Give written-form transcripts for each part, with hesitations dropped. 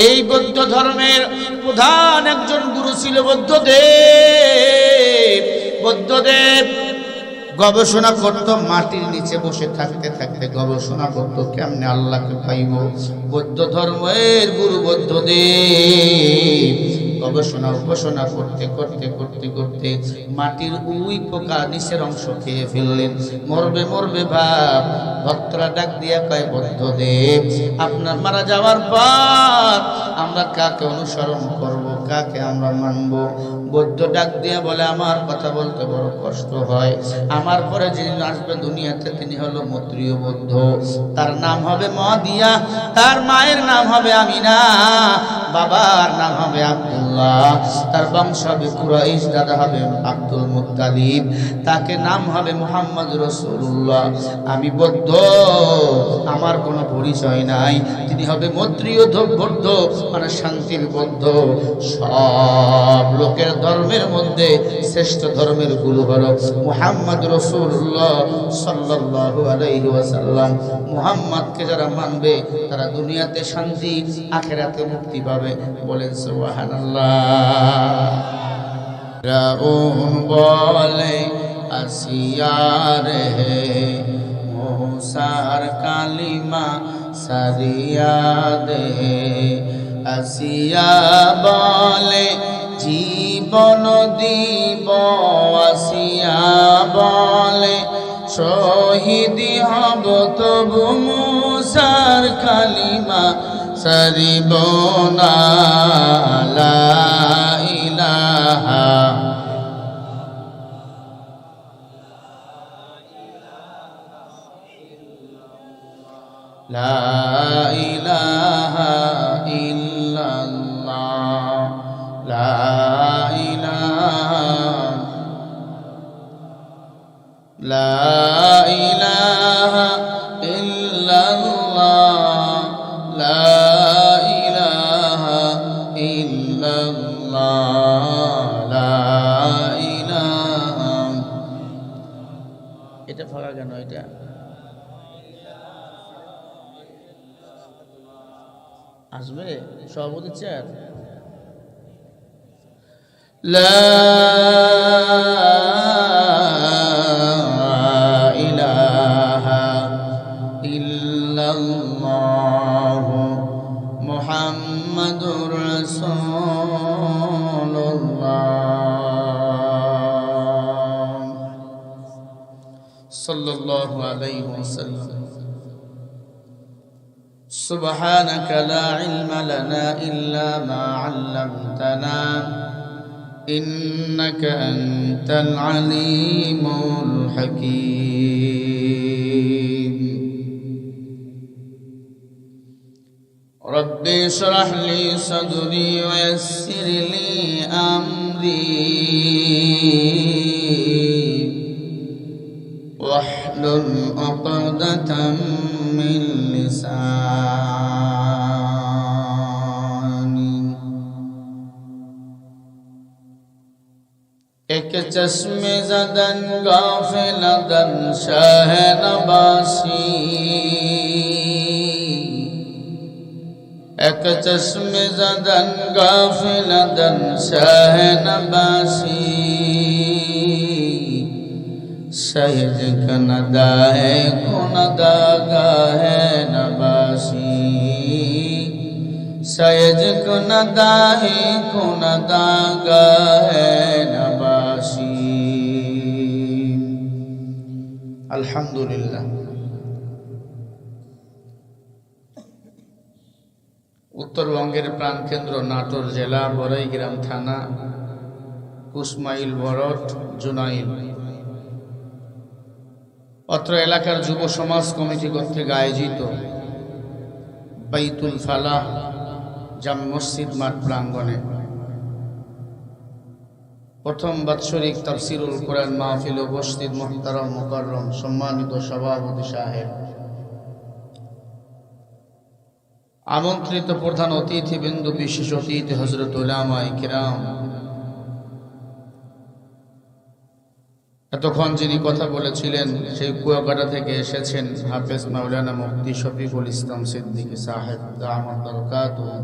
এই বৌদ্ধ ধর্মের প্রধান একজন গুরু ছিল বুদ্ধদেব। বুদ্ধদেব গবেষণা করত, মাটির নিচে বসে থাকতে থাকতে গবেষণা করত কেমনে আল্লাহকে পাইব। বৌদ্ধ ধর্মের গুরু বুদ্ধদেব গবেষণা উপাসনা করতে করতে করতে করতে মাটির উই পোকা নিচের অংশ খেয়ে ফেললেন। মরবে মরবে ভাব, ভক্তরা ডাক দিয়া কয়, বুদ্ধদেব আপনার মারা যাওয়ার পর আমরা কাকে অনুসরণ করব, কাকে আমরা মানব? বৌদ্ধ ডাক দিয়া বলে, আমার কথা বলতে বড় কষ্ট হয়। আমার পরে যিনি আসবে দুনিয়াতে তিনি হলো মৈত্রীয় বৌদ্ধ। তার নাম হবে মহাদিয়া, তার মায়ের নাম হবে আমিনা, বাবার নাম হবে আব্দুল্লাহ, তার বংশ হবে কুরাইশ, দাদা হবে আব্দুল মুত্তালিব, তাকে নাম হবে মুহাম্মদ রাসূলুল্লাহ। আমি বৌদ্ধ, আমার কোনো পরিচয় নাই। তিনি হবে মৈত্রীয় বৌদ্ধ, মানে শান্তির বৌদ্ধ। সব লোকের ধর্মের মধ্যে শ্রেষ্ঠ ধর্মের গুরু হলো মুহাম্মদ রাসূলুল্লাহ সাল্লাল্লাহু আলাইহি ওয়াসাল্লাম। মুহাম্মদকে যারা মানবে তারা দুনিয়াতে শান্তি, আখিরাতে মুক্তি পাবে। বলেন সুবহানাল্লাহ। রাউন বলে আসিয়া রে মুসার কালিমা সারিয়া দে। আসিয়া বলে জীবন দিব, আসিয়া বলে শহীদ হব, তবু মুসার কালিমা সারিব না। লা ইলাহা লা ইলাহা ইল্লাল্লাহ, লা ইলাহা লা ইলাহা ইল্লাল্লাহ, লা ইলাহা ইল্লাল্লাহ, লা ইলাহা। এটা ফাঁকা কেন? এটা আসবে সভাপতি চেয়ার। লা ইলাহা ইল্লাল্লাহ মুহাম্মাদুর রাসূলুল্লাহ সাল্লাল্লাহু আলাইহি ওয়াসাল্লাম। سبحانك لا علم لنا إلا ما علمتنا إنك أنت العليم الحكيم. رب اشرح لي صدري ويسر لي أمري واحلل عقدة من लिसानी। एक चश्मे ज़दन गाफिलदन शाह नबासी, एक चश्मे ज़दन गाफिलदन शाह नबासी। शहद कनदा है कुनदा है नबासी, शहद कुनदा है कुनदा है नबासी। अल्हम्दुलिल्लाह। उत्तरबंगेर प्राणकेंद्र नाটোর জেলা বড়াইগ্রাম থানা কুসমাইল বরট জুনাইল। অত্র এলাকার যুব সমাজ কমিটি কর্তৃক আয়োজিত বাইতুল ফালাহ জামে মসজিদ মাঠ প্রাঙ্গণে প্রথম বাৎসরিক তাফসিরুল কোরআন মাহফিল উপস্থিত মুহতারাম মুকাররম সম্মানিত সভাপতি সাহেব, আমন্ত্রিত প্রধান অতিথিবৃন্দ, বিশেষ অতিথি হযরত উলামায়ে কিরাম, এতক্ষণ যিনি কথা বলেছিলেন সেই কুয়াকাটা থেকে এসেছেন হাফেজ মাওলানা মুফতি শফিকুল ইসলাম সিদ্দিকী সাহেব দামাত বরকাতুহু,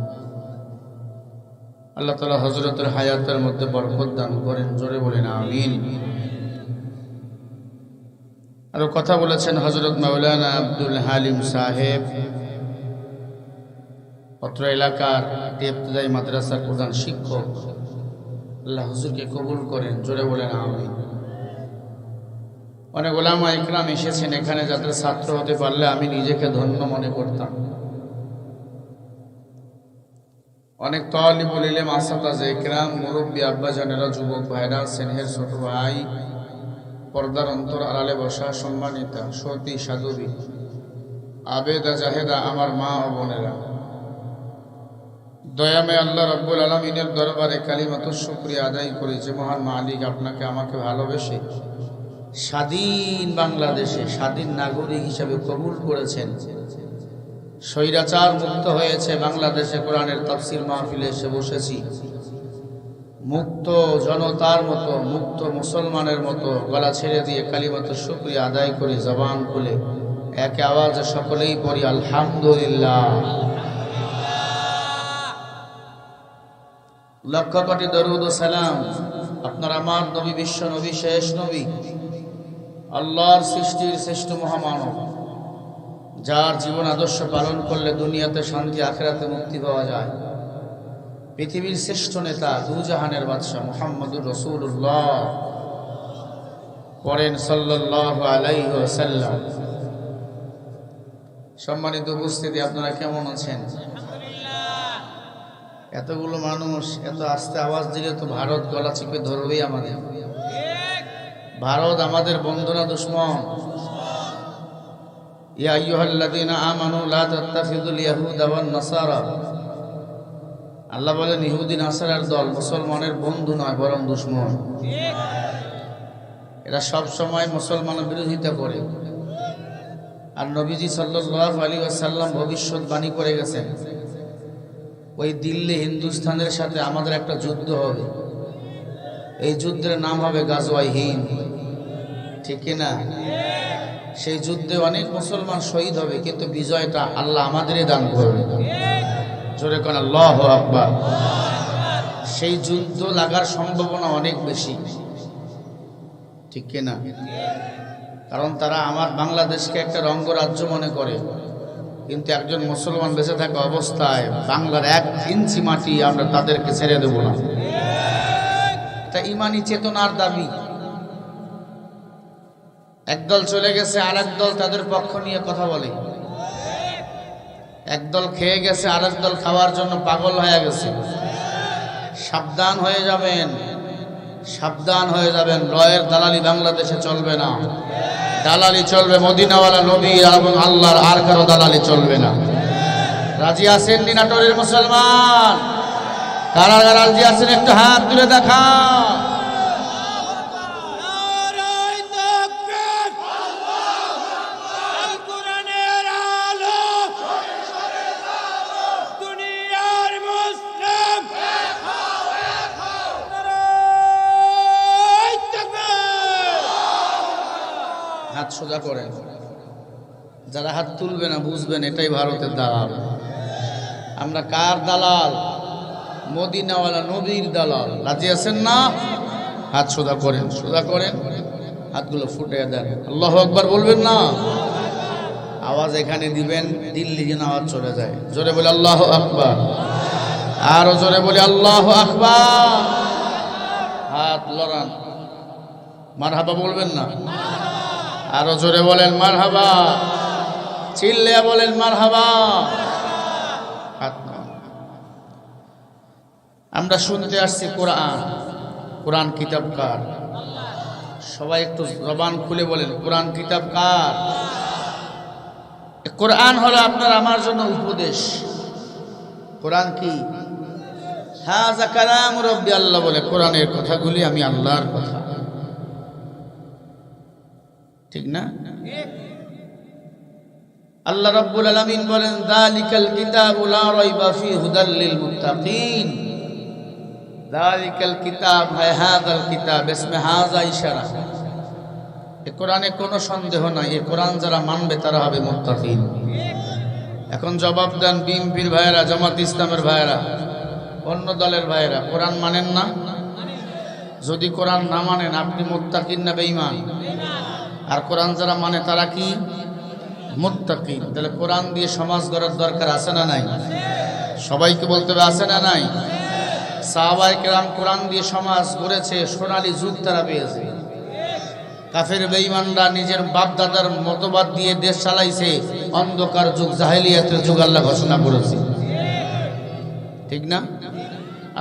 আল্লাহ তাআলা হযরতের হায়াতের মধ্যে বরকত দান করেন, জোরে বলেন আমিন। আর কথা বলেছেন হযরত মাওলানা আব্দুল হালিম সাহেব, অত্র এলাকার ইবতেদায়ী মাদ্রাসার প্রধান শিক্ষক। আল্লাহ হুজুরকে কবুল করেন, জোরে বলেন আমিন। অনেক ওলামা ইকরাম এসেছেন এখানে, যাদের ছাত্র হতে পারলে আমি নিজেকে ধন্য মনে করতাম। অনেক তালিবুল ইলম, আসাতাজে ইকরাম, মুরব্বী আব্বাজানেরা, যুবক ভাইরা, স্নেহের ছোট ভাই, পর্দার অন্তর আড়ালে বসা সম্মানিতা সতী সাধবী, আবেদা জাহেদা, আমার মা ও বোনেরা, দয়ামে আল্লাহ রাব্বুল আলামিনের দরবারে কালিমাতুশ শুকরিয়া আদায় করি যে মহান মালিক আপনাকে আমাকে ভালোবেসে স্বাধীন বাংলাদেশে স্বাধীন নাগরিক হিসেবে কবুল করেছেন। স্বৈরাচার মুক্ত হয়েছে বাংলাদেশে, কোরআনের তাফসীর মাহফিলে এসে বসেছি। মুক্ত জনতার মতো, মুক্ত মুসলমানের মতো গলা ছেড়ে দিয়ে কালিমাতুশ শুকরিয়া আদায় করি জবান খুলে, একে আওয়াজে সকলেই পড়ি আলহামদুলিল্লাহ। লক্ষ কোটি দরুদ ও সালাম আপনার আমার নবী, বিশ্ব নবী, শেষ নবী, আল্লাহর সৃষ্টির শ্রেষ্ঠ মহামানব, যার জীবন আদর্শ পালন করলে দুনিয়াতে শান্তি, আখিরাতে মুক্তি পাওয়া যায়। পৃথিবীর শ্রেষ্ঠ নেতা, দুজাহানের বাদশা মুহাম্মদুর রাসূলুল্লাহ, পড়েন সাল্লাল্লাহু আলাইহি ওয়াসাল্লাম। সম্মানিত উপস্থিতি, আপনারা কেমন আছেন? এতগুলো মানুষ এত আস্তে আওয়াজ দিলে তো ভারত গলা চিপে ধরবেই আমাদের। ভারত আমাদের বন্ধু না দুশমন? ইয়া আইয়ুহাল্লাযীনা আমানু লা তাত্তাখিযুল ইয়াহুদা ওয়ান নাসারা, আল্লাহ বলেন ইহুদি নাসারার দল মুসলমানের বন্ধু নয়, বরং দুশমন। এরা সব সময় মুসলমানের বিরোধিতা করে। আর নবীজি সাল্লাল্লাহু আলাইহি ওয়াসাল্লাম ভবিষ্যৎবাণী করে গেছেন, ওই দিল্লি হিন্দুস্তানের সাথে আমাদের একটা যুদ্ধ হবে। এই যুদ্ধের নাম হবে গাজওয়ায়ে হিন্দ, ঠিক না? সেই যুদ্ধে অনেক মুসলমান শহীদ হবে, কিন্তু বিজয়টা আল্লাহ আমাদেরই দান করবে। জোরে কোন আল্লাহু আকবার। সেই যুদ্ধ লাগার সম্ভাবনা অনেক বেশি, ঠিক না? কারণ তারা আমার বাংলাদেশকে একটা রঙ্গরাজ্য মনে করে, কিন্তু একজন মুসলমান বেঁচে থাকা অবস্থায় বাংলার 1 ইঞ্চি মাটি আমরা তাদেরকে ছেড়ে দেব না। এটা ইমানি চেতনার দাবি। একদল চলে গেছে, আরেক দল তাদের পক্ষ নিয়ে কথা বলে। একদল খেয়ে গেছে, আরেক দল খাওয়ার জন্য পাগল হয়ে গেছে। সাবধান হয়ে যাবেন, সাবধান হয়ে যাবেন। রয়ের দালালি বাংলাদেশে চলবে না। দালালি চলবে মদিনাওয়ালা নবী এবং আল্লাহর, আর কারো দালালি চলবে না। রাজি আছেন নাটোরের মুসলমান? কারা কারা রাজি আছেন একটু হাত তুলে দেখা। হাত সোজা করেন। যারা হাত তুলবে না বুঝবেন এটাই ভারতের দালাল। আমরা কার দালাল? মদিনাওয়ালা নবীর দালাল। রাজি আছেন না? হাত সোজা করেন, সোজা করেন, হাতগুলো ফুটিয়ে দেন। আল্লাহু আকবার বলবেন না? আওয়াজ এখানে দিবেন, দিল্লি যেন আওয়াজ চলে যায়। জোরে বলে আল্লাহু আকবার, আরো জোরে বলে আল্লাহু আকবার। হাত লড়ান, মারহাবা বলবেন না? আরো জোরে বলেন মারহাবা, চিল্লে বলেন মারহাবা। আমরা শুনতে আসছি কোরআন। কোরআন কিতাব কার? সবাই একটু জবান খুলে বলেন, কোরআন কিতাব কার? কোরআন হলো আপনার আমার জন্য উপদেশ। কোরআন কি? হাযা কালাম রাব্বি, আল্লাহ বলে কোরআনের কথাগুলি আমি আল্লাহর কথা, ঠিক না? আল্লাহ রাব্বুল আলামিন বলেন যালিকাল কিতাবু লা রাইবা ফি হুদাল লিল মুত্তাকিন। যালিকাল কিতাব হয় হাযাল কিতাব, ইসমে হাযা ইশারা। এই কোরআনে কোনো সন্দেহ নাই, এই কোরআন যারা মানবে তারা হবে মুত্তাকিন। এখন জবাব দেন বিএনপির ভাইয়েরা, জামাত ইসলামের ভাইয়েরা, অন্য দলের ভাইয়েরা কোরআন মানেন না? যদি কোরআন না মানেন আপনি মুত্তাকিন না বেঈমান? আর কোরআন যারা মানে তারা কি মুত্তাকিন। তাহলে কোরআন দিয়ে সমাজ গড়ার দরকার আছে না নাই? সবাইকে বলতে হবে আছে না নাই? সাহাবায়ে কেরাম কোরআন দিয়ে সমাজ গড়েছে, সোনালী যুগ তারা পেয়েছে। কাফের বেঈমানরা নিজের বাপ দাদার মতবাদ দিয়ে দেশ চালাইছে, অন্ধকার যুগ জাহেলিয়াতের যুগ আল্লাহ ঘোষণা করেছে, ঠিক না?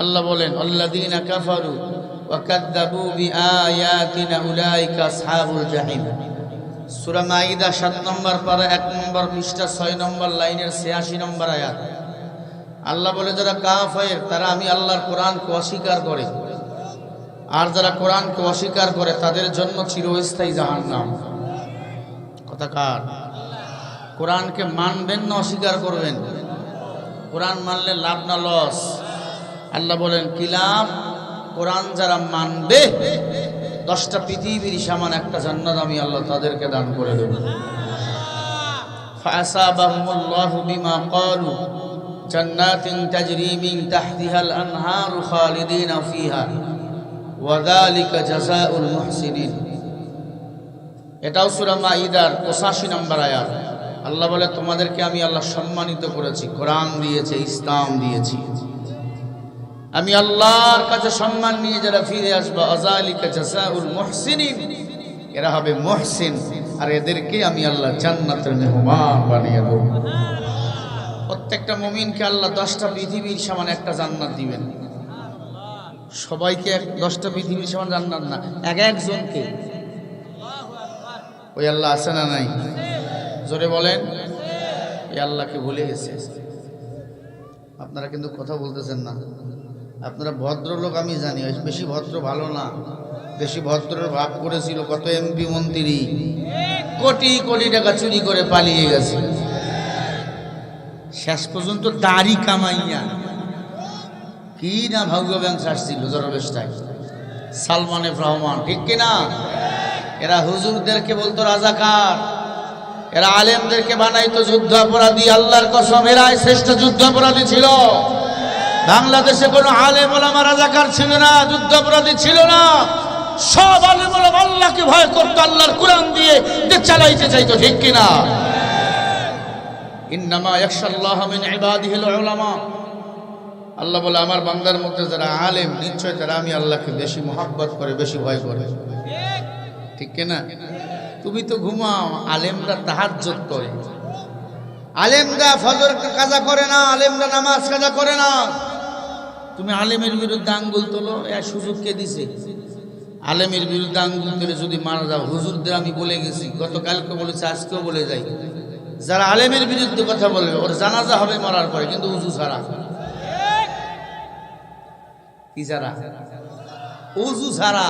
আল্লাহ বলেন আল্লাযীনা কাফারু ওয়া কাযযাবু বিআয়াতিনা উলাইকা আসহাবুল জাহিম। সূরা মাইদা ৭ নম্বর পারা ১ নম্বর পৃষ্ঠা ৬ নম্বর লাইনের ৮৬ নম্বর আয়াত। আল্লাহ বলে যারা কাফের তারা আমি আল্লাহর কোরআনকে অস্বীকার করে, আর যারা কোরআনকে অস্বীকার করে তাদের জন্য চিরস্থায়ী জাহান্নাম। কথা কার? কোরআনকে মানবেন না অস্বীকার করবেন? কোরআন মানলে লাভ না লস? আল্লাহ বলেন কি লাভ? কোরআন যারা মানবে 10টা পৃথিবীর সমান একটা জান্নাত আমি আল্লাহ তাদেরকে দান করে দেব। ফাসাবাহুমুল্লাহু বিমা ক্বালু জান্নাতিন তাজরি মিন তাহতিহাল আনহারু খালিদিনা ফিহা ওয়া যালিকা জাযাউল মুহসিনিন। এটাও সূরা মাইদার 85 নম্বর আয়াত। আল্লাহ বলে তোমাদেরকে আমি আল্লাহ সম্মানিত করেছি, কোরআন দিয়েছি, ইসলাম দিয়েছি। আমি আল্লাহর কাছে সম্মান নিয়ে যারা ফিরে আসবে আযালিকা জাযাউল মুহসিনিন, এরা হবে মুহসিন, আর এদেরকে আমি আল্লাহ জান্নাতের মেহমান বানিয়ে দেব। প্রত্যেকটা মুমিনকে আল্লাহ 10টা পৃথিবীর সমান একটা জান্নাত দিবেন। সবাইকে 10টা পৃথিবীর সমান জান্নাত না, এক একজনকে। ওই আল্লাহ আছে না নাই? জোরে বলেন। এই আল্লাহকে ভুলে গেছে। আপনারা কিন্তু কথা বলতেছেন না। আপনারা ভদ্রলোক আমি জানি, বেশি ভদ্র ভালো না। বেশি ভদ্রের ভাব করেছিল কত এমপি মন্ত্রী, কোটি কোটি টাকা চুরি করে পালিয়ে গেছে, শেষ পর্যন্ত দাড়ি কামাইয়া কি না ভাগ্য ব্যাংক আসছিল জরবেশটাই, সালমান এফ রহমান, ঠিক কিনা? এরা হুজুরদেরকে বলতো রাজাকার, এরা আলেমদেরকে বানাইতো যুদ্ধ অপরাধী। আল্লাহর কসম এরাই শ্রেষ্ঠ যুদ্ধ অপরাধী ছিল। বাংলাদেশে কোনো আলেম ওলামা রাজাকার ছিল না, যুদ্ধ অপরাধী ছিল না। সব আলেম ওলামা আল্লাহকে ভয় করতো, আল্লাহর কোরআন দিয়ে দেশ চালাইতে চাইতো, ঠিক কিনা? ইন্নামা ইয়াখশাল্লাহ মিন ইবাদিহিল উলামা। আল্লাহ বলে আমার বান্দার মধ্যে যারা আলেম, নিশ্চয় তারা আমি আল্লাহকে বেশি মহব্বত করে, বেশি ভয় করে, ঠিক কিনা? তুমি তো ঘুমাও, আলেমরা তাহাজ্জুদ করে, আলেমরা ফজর কাজা করে না, আলেমরা নামাজ কাজা করে না। তুমি আলেমের বিরুদ্ধে আঙ্গুল তোলো, এর সুযোগ কে দিছে? আলেমের বিরুদ্ধে আঙ্গুল তুলে যদি মারা যাও, হুজুরদের আমি বলে গেছি, গতকালকে বলেছি, আজকেও বলে যাই, যারা আলেমের বিরুদ্ধে কথা বলবে ওর জানাজা হবে মরার পরে, কিন্তু উজু ছাড়া। কি ছাড়া? উজু ছাড়া।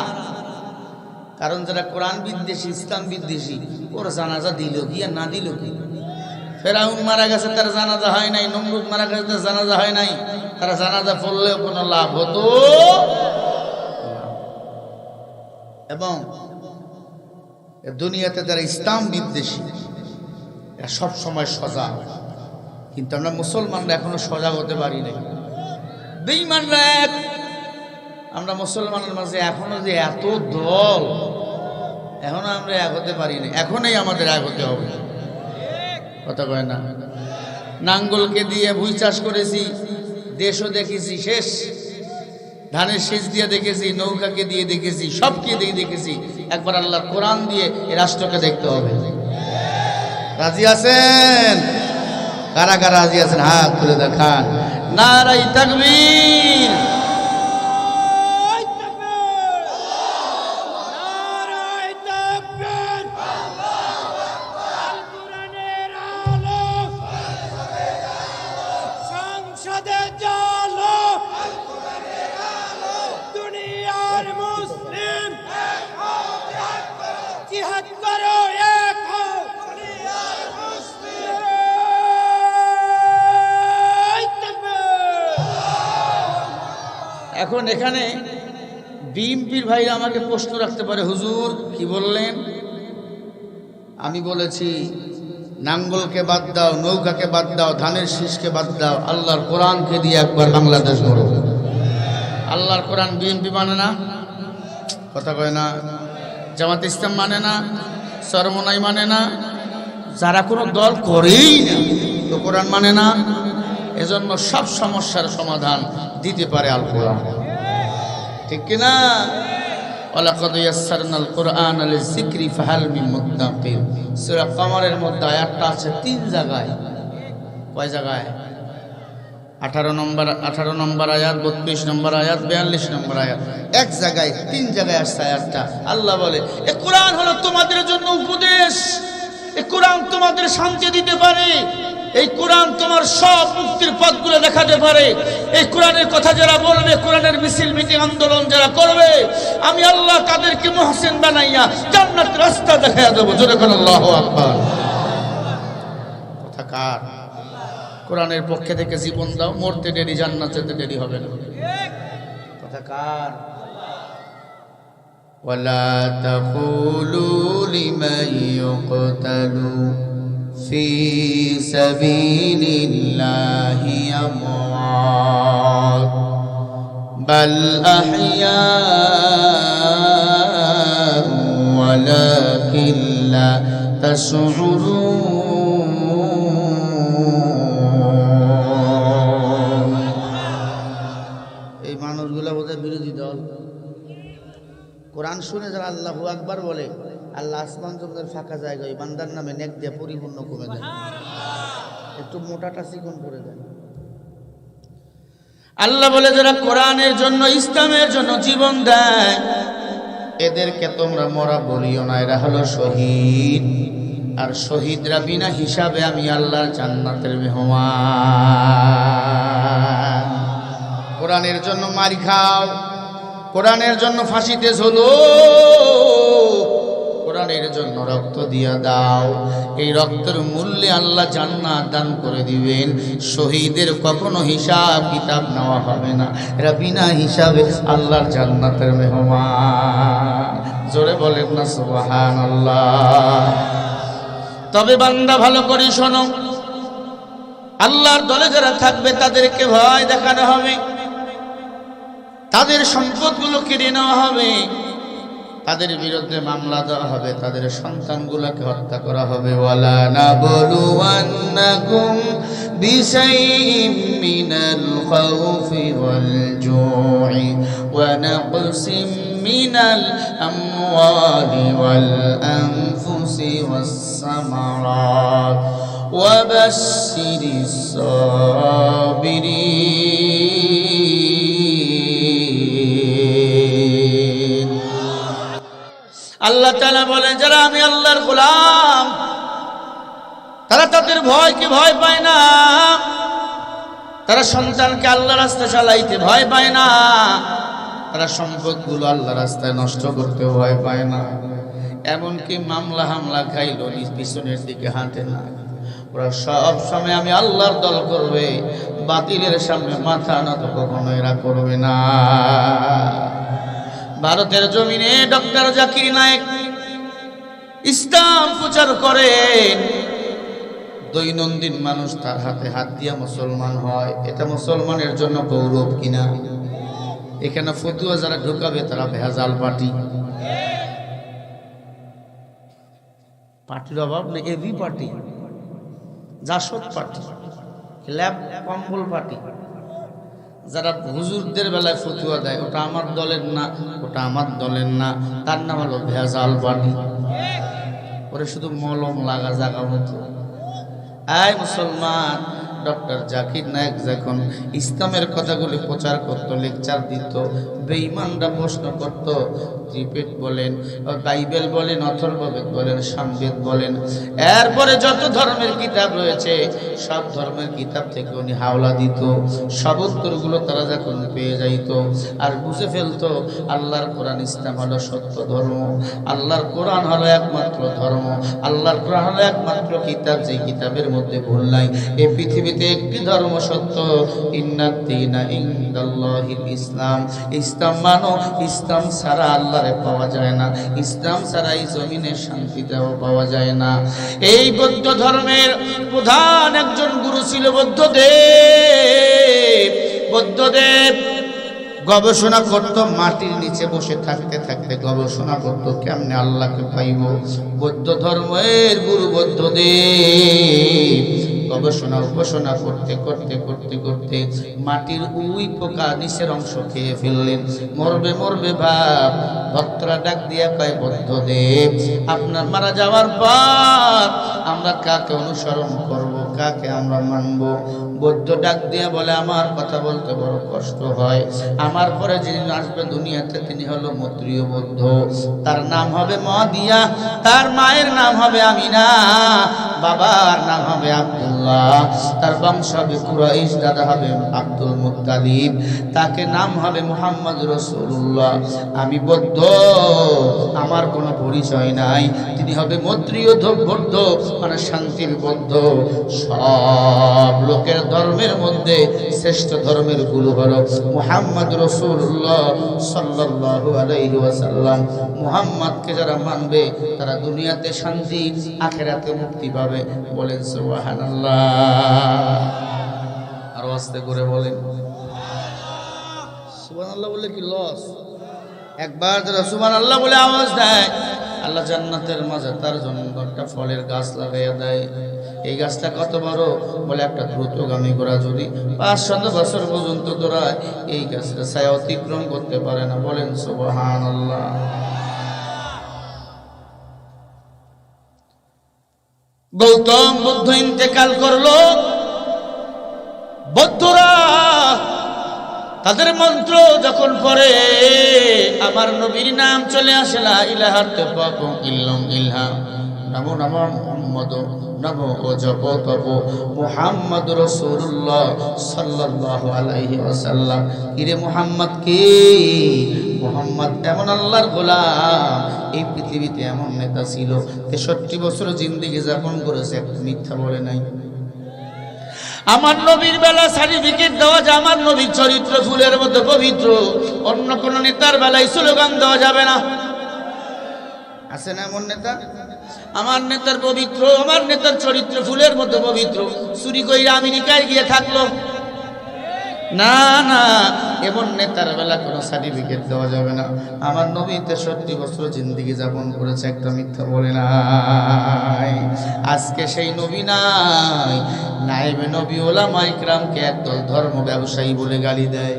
কারণ যারা কোরআন বিদ্বেষী, ইসলাম বিদ্বেষী, ওর জানাজা দিল কি আর না দিল কি? ফেরাউন মারা গেছে, তার জানাজা হয় নাই। নমরুদ মারা গেছে, তার জানাজা হয় নাই। তারা জানাজা পড়লেও কোনো লাভ হতো। এবং দুনিয়াতে যারা ইসলাম বিদ্বেষী এরা সব সময় সজাগ, কিন্তু আমরা মুসলমানরা এখনো সজাগ হতে পারি নাই। বেঈমানরা এক, আমরা মুসলমানের মাঝে এখনো যে এত দল, এখনো আমরা এক হতে পারি না। এখনই আমাদের এক হতে হবে, কথা কয় না? নাঙ্গলকে দিয়ে ভুই চাষ করেছি, দেশও দেখেছি শেষ, ধানের সেচ দিয়ে দেখেছি, নৌকাকে দিয়ে দেখেছি, সবকে দিয়ে দেখেছি। একবার আল্লাহর কোরআন দিয়ে এই রাষ্ট্রকে দেখতে হবে। রাজি আছেন? কারা কারা রাজি আছেন হাত তুলে দেখান। নারায়ে তাকবীর। এখন এখানে বিএনপির ভাইরা আমাকে প্রশ্ন রাখতে পারে, হুজুর কি বললেন? আমি বলেছি নাঙ্গলকে বাদ দাও, নৌকাকে বাদ দাও, ধানের শীষকে বাদ দাও, আল্লাহর কোরআনকে দিয়ে একবার বাংলাদেশ গড়ো। আল্লাহর কোরআন বিএনপি মানে না, কথা কয় না, জামাত ইসলাম মানে না, চরমনাই মানে না, যারা কোনো দল করেই না তো কোরআন মানে না। এজন্য সব সমস্যার সমাধান দিতে পারে আল কোরআন, ঠিক কিনা? ওয়ালাকাদ ইয়াসসারনাল কুরআনা লিযিকরি ফাহাল মিন মুদ্দাকির। সূরা কমরের মধ্যে আয়াতটা আছে 3 জায়গায়। কয় জায়গায়? 18 নম্বর আয়াত, 32 নম্বর আয়াত, 42 নম্বর আয়াত। এক জায়গায় 3 জায়গায় আসছে আয়াতটা। আল্লাহ বলে এই কোরআন হলো তোমাদের জন্য উপদেশ, এই কোরআন তোমাদের শান্তি দিতে পারে, এই কোরআন তোমার সব মুক্তির পথগুলো দেখাতে পারে। এই কোরআনের কথা যারা বলবে, কোরআনের মিছিল মিটিং আন্দোলন যারা করবে, আমি আল্লাহ তাদেরকে মুহসিন বানাইয়া জান্নাত রাস্তা দেখাইয়া দেবো। জোরে বলেন আল্লাহু আকবার। কথা কার? কোরআনের পক্ষে থেকে জীবন দাও, মরতে দেরি, জান্নাত যেতে দেরি হবে না। কথা কার? ওয়ালা তাকুলু লিমান ইউকতালু ফি সাবিলিল্লাহি আমওয়াত বাল আহইয়াউ ওয়ালাকিন লা তাশউরুন। এই মানুষগুলো বোধহয় বিরোধী দল। কোরআন শুনে যারা আল্লাহু আকবার বলে, আল্লাহ আসমান জমিনের ফাঁকা জায়গায় বান্দার নামে নেক দিয়ে পরিপূর্ণ করে দেন, একটু মোটাটা চিকন করে দেন। আল্লাহ বলে যারা কোরআনের জন্য, ইসলামের জন্য জীবন দেয়, এদেরকে তোমরা মরা বলিও না, এরা হলো শহীদ। আর শহীদরা বিনা হিসাবে আমি আল্লাহর জান্নাতের মেহমান। কোরআনের জন্য মারি খাও, কোরআনের জন্য ফাঁসিতে ঝোলো, কোরআনের জন্য রক্ত দিয়া দাও, এই রক্তের মূল্যে আল্লাহ জান্নাত দান করে দিবেন। শহীদের কখনো হিসাব কিতাব নেওয়া হবে না, এরা বিনা হিসাবে আল্লাহর জান্নাতের মেহমান। জোরে বলেন না সুবহানাল্লাহ। তবে বান্দা ভালো করে শোনো, আল্লাহর দলে যারা থাকবে তাদেরকে ভয় দেখানো হবে, তাদের সম্পদগুলো কেড়ে নেওয়া হবে, তাদের বিরুদ্ধে মামলা দেওয়া হবে, তাদের সন্তানগুলোকে হত্যা করা হবে। ওয়ালা নাবলুওয়ান্নাকুম বিশাইইম মিনাল খাউফি ওয়াল জু'i ওয়া নাকসিম মিনাল আমওয়ালি ওয়াল আনফুসি ওয়াস সামারাত ওয়া বাশশিরিস সাবিরিন। আল্লাহ তাআলা বলেন যারা আমি আল্লাহর গোলাম, তারা তাদের ভয়কে ভয় পায় না, তারা সন্তানকে আল্লাহর রাস্তায় চালাইতে ভয় পায় না, তারা সম্পদগুলো আল্লাহর রাস্তায় নষ্ট করতে ভয় পায় না। এমনকি মামলা হামলা খাইল পিছনের দিকে হাঁটে না। ওরা সব সময় আমি আল্লাহর দল করবে, বাতিলের সামনে মাথা নত কখনো এরা করবে না। ভারতের জমিনে ডক্টর জাকির নায়েক ইসলাম প্রচার করেন, দৈনন্দিন মানুষ তার হাতে হাত দিয়া মুসলমান হয়। এটা মুসলমানের জন্য গৌরব কিনা? এখানে ফতুয়া যারা ঢুকাবে তারা ভেজাল পার্টি, পার্টির অভাব নেই, এভি পার্টি, জাসদ পার্টি, ল্যাব কম্বল পার্টি। যারা হুজুরদের বেলায় ফতুয়া দেয় ওটা আমার দলের না, ওটা আমার দলের না, তার নাম হলো ভেজাল পার্টি। ওরে শুধু মলম লাগা জাগা মতো। আয় মুসলমান, ডক্টর জাকির নায়েক যখন ইসলামের কথাগুলি প্রচার করত, লেকচার দিত, বেঈমানরা প্রশ্ন করত, ত্রিপিট বলেন, বাইবেল বলেন, অথর্ববেদ বলেন, সামবেদ বলেন, এরপরে যত ধর্মের কিতাব রয়েছে সব ধর্মের কিতাব থেকে উনি হাওলা দিত। সব উত্তরগুলো তারা যখন পেয়ে যাইত আর বুঝে ফেলতো আল্লাহর কোরআন ইসলাম হলো সত্য ধর্ম, আল্লাহর কোরআন হলো একমাত্র ধর্ম, আল্লাহর কোরআন হলো একমাত্র কিতাব, যে কিতাবের মধ্যে ভুল নাই। এই পৃথিবী পৃথিবীতে একটি ধর্ম সত্য, ইন্নাদ-দীনা ইনদাল্লাহিল ইসলাম। ইসলাম মানো, ইসলাম ছাড়া আল্লাহরে পাওয়া যায় না, ইসলাম ছাড়া এই জমিনে শান্তিটাও পাওয়া যায় না। এই বৌদ্ধ ধর্মের প্রধান একজন গুরু ছিল বুদ্ধদেব। বুদ্ধদেব গবেষণা করত, মাটির নিচে বসে থাকতে থাকতে গবেষণা করত কেমনে আল্লাহকে পাইব। বৌদ্ধ ধর্মের গুরু বুদ্ধদেব গবেষণা উপাসনা করতে করতে করতে করতে মাটির উই পোকা নিচের অংশ খেয়ে ফেললেন। মরবে মরবে ভাব, ভক্তরা ডাক দিয়া কয়, বুদ্ধদেব আপনার মারা যাওয়ার পর আমরা কাকে অনুসরণ করব, কাকে আমরা মানব? বৌদ্ধ ডাক দিয়া বলে, আমার কথা বলতে বড় কষ্ট হয়। আমার পরে যিনি আসবে দুনিয়াতে তিনি হলো মৈত্রীয় বৌদ্ধ। তার নাম হবে মহাদিয়া, তার মায়ের নাম হবে আমিনা, বাবার নাম হবে আব্দুল্লাহ, তার বংশ হবে কুরাইশ, দাদা হবে আব্দুল মুত্তালিব, তাকে নাম হবে মুহাম্মদ রাসূলুল্লাহ। আমি বৌদ্ধ, আমার কোনো পরিচয় নাই। তিনি হবে মৈত্রীয় বৌদ্ধ, মানে শান্তির বৌদ্ধ। সব লোকের ধর্মের মধ্যে শ্রেষ্ঠ ধর্মের গুরু হলো মুহাম্মদ রাসূলুল্লাহ সাল্লাল্লাহু আলাইহি ওয়াসাল্লাম। মুহাম্মদকে যারা মানবে তারা দুনিয়াতে শান্তি, আখিরাতে মুক্তি পাবে। বলেন সুবহানাল্লাহ। আর আস্তে করে বলেন সুবহানাল্লাহ। বলে কি লস? একবার যারা সুবহানাল্লাহ বলে আওয়াজ দেয়, আল্লাহ জান্নাতের মাঝে তার জন্য একটা ফলের গাছ লাগাইয়া দেয়। এই গাছটা কত বড়? বলে একটা দ্রুতগামী ঘোড়া যদি 500 বছর পর্যন্ত দৌড়ায়, এই গাছটা ছায়া অতিক্রম করতে পারে না। বলেন সুবহানাল্লাহ। গৌতম বুদ্ধ ইন্তেকাল করলো। বৌদ্ধরা তাদের মন্ত্র যখন পড়ে, আমার নবীর নাম চলে আসে, লা ইলাহা ইল্লাল্লাহ, নমো নমো মুহাম্মদ, নমো ও জপ তপ মুহাম্মদ রাসূলুল্লাহ সাল্লাল্লাহু আলাইহি ওয়াসাল্লাম। কিরে মুহাম্মদ কে? মুহাম্মদ এমন আল্লাহর গোলাম, এই পৃথিবীতে এমন নেতা ছিল 63 বছর জিন্দেগি যাপন করেছে, একটা মিথ্যা বলে নাই। আমার নবীর বেলা সার্টিফিকেট দেওয়া যায়, আমার নবীর চরিত্র ফুলের মতো পবিত্র। অন্য কোন নেতার বেলায় স্লোগান দেওয়া যাবে না। আছে না এমন নেতা? আমার নেতার পবিত্র, আমার নেতার চরিত্র ফুলের মতো পবিত্র। চুরি কইরা আমেরিকায় গিয়ে থাকলো না, না, এমন নেতার বেলা কোনো সার্টিফিকেট দেওয়া যাবে না। আমার নবী 63 বছর জিন্দেগি যাপন করেছে, একটা মিথ্যা বলে নাই। আজকে সেই নবী নাই, নায়েবে নবী ওলামা ইকরামকে একদল ধর্ম ব্যবসায়ী বলে গালি দেয়।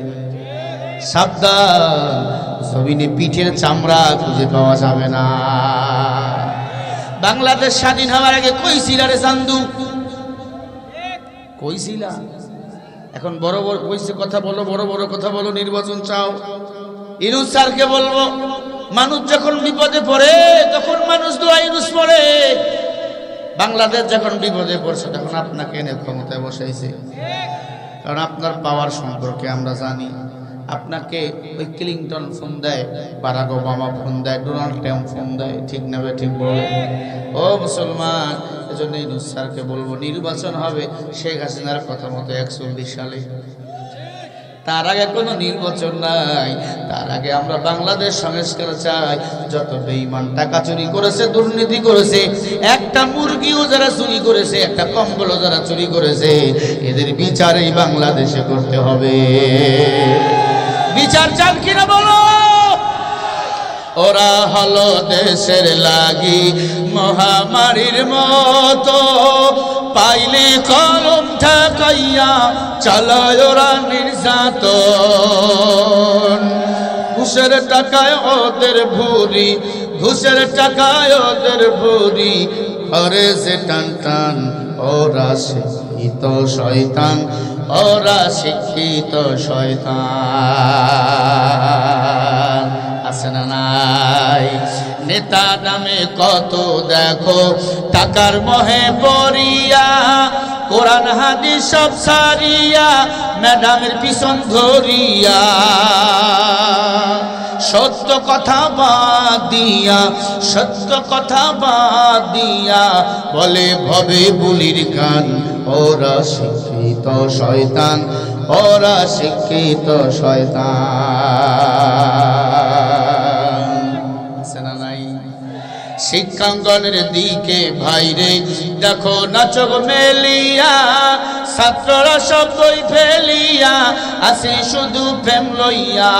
সাবধান, জমিনে পিঠের চামড়া খুঁজে পাওয়া যাবে না। বাংলাদেশ স্বাধীন হওয়ার আগে কইছিলা রে চান্দু? কইছিলা? এখন বড় বড় কইছে কথা বলো, বড় বড় কথা বলো, নির্বাচন চাও। ইউনূস স্যারকে বলবো, মানুষ যখন বিপদে পড়ে তখন মানুষ দোয়া ইউনূস পড়ে। বাংলাদেশ যখন বিপদে পড়ছে তখন আপনাকে এনে ক্ষমতায় বসাইছে, কারণ আপনার পাওয়ার সম্পর্কে আমরা জানি। আপনাকে ওই ক্লিনটন ফোন দেয়, বারাক ওবামা ফোন দেয়, ডোনাল্ড ট্রাম্প ফোন দেয়, ঠিক না? ঠিক বলে ও মুসলমান। এজন্য ইউনূস স্যারকে বলবো, নির্বাচন হবে শেখ হাসিনার কথা মতো 41 সালে। তার আগে কোনো নির্বাচন নাই। তার আগে আমরা বাংলাদেশ সংস্কার চাই। যত বেঈমান টাকা চুরি করেছে, দুর্নীতি করেছে, একটা মুরগিও যারা চুরি করেছে, একটা কম্বলও যারা চুরি করেছে, এদের বিচার এই বাংলাদেশে করতে হবে। বিচার চান কিনা বলো? ওরা হলো দেশের লাগি মহামারীর মতো, পাইলে কলম ঠেকাইয়া চালায় ওরা নির্যাতন। ঘুষের টাকায় ওদের ভুরি, ঘুষের টাকায় ওদের ভুরি, ঘরে যে টান টান। ওরা শিক্ষিত শয়তান, ওরা শিক্ষিত শয়তান। আছে না নাই? নেতা নামে কত দেখো টাকার মোহে পড়িয়া, কোরআন হাদিস সব সারিয়া ম্যাডামের পিছন ধরিয়া। সত্য কথা বাদ দিয়া, সত্য কথা বাদ দিয়া বলে ভবে বুলির গান। ওরা শিক্ষিত শয়তান, ওরা শিক্ষিত শয়তান। আছে না নাই? শিক্ষাঙ্গনের দিকে ভাইরে দেখো নাচক মেলিয়া, ছাত্ররা সব বই ফেলিয়া আসি শুধু প্রেম লইয়া।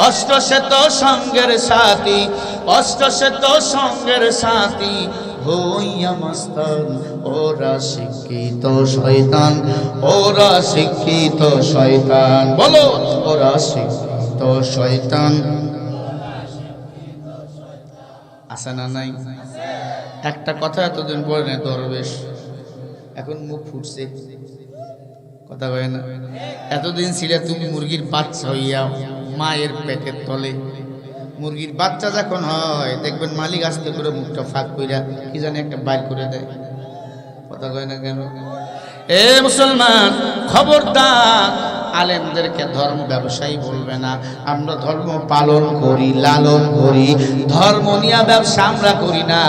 অষ্ট শ্বেত সঙ্গের সাথী, অষ্ট শ্বেত সঙ্গের সাথী হইয়া মস্তান। ওরা শিক্ষিত শয়তান, ওরা শিক্ষিত শয়তান। বলো ওরা শিক্ষিত শয়তান। আছে না নাই? একটা কথা এতদিন পরে না দরবেশ, এখন মুখ ফুটছে, কথা কয় না। এতদিন ছিল তুমি মুরগির বাচ্চা হইয়া মায়ের পেটের তলে। মুরগির বাচ্চা যখন হয় দেখবেন মালিক আস্তে করে মুখটা ফাঁক কইরা কি জানি একটা বাইর করে দেয়, কথা কয় না কেন? এ মুসলমান খবরদার, আলেমদেরকে ধর্ম ব্যবসায়ী বলবে না। আমরা ধর্ম পালন করি, লালন করি, ধর্ম নিয়ে ব্যবসা আমরা করি না।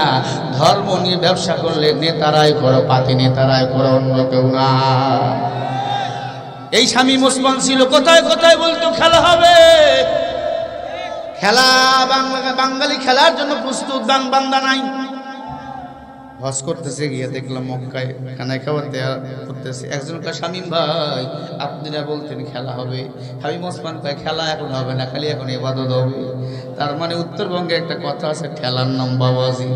ধর্ম নিয়ে ব্যবসা করলে নেতারাই করো, পাতি নেতারাই করো, অন্য কেউ না। এই শামীম ওসমান ছিল, কোথায় কোথায় বলতো খেলা হবে, খেলা বাঙালি খেলার জন্য প্রস্তুত, গান বান্দা নাই। হজ করতেছে গিয়ে দেখলাম মক্কায় খানায় খাবার দেয়া করতেছে। একজন কয় শামীম ভাই আপনারা বলতেন খেলা হবে। শামীম ওসমান কয় খেলা এখন হবে না, খালি এখন ইবাদত হবে। তার মানে উত্তরবঙ্গে একটা কথা আছে, ঠেলার নাম বাবাজি।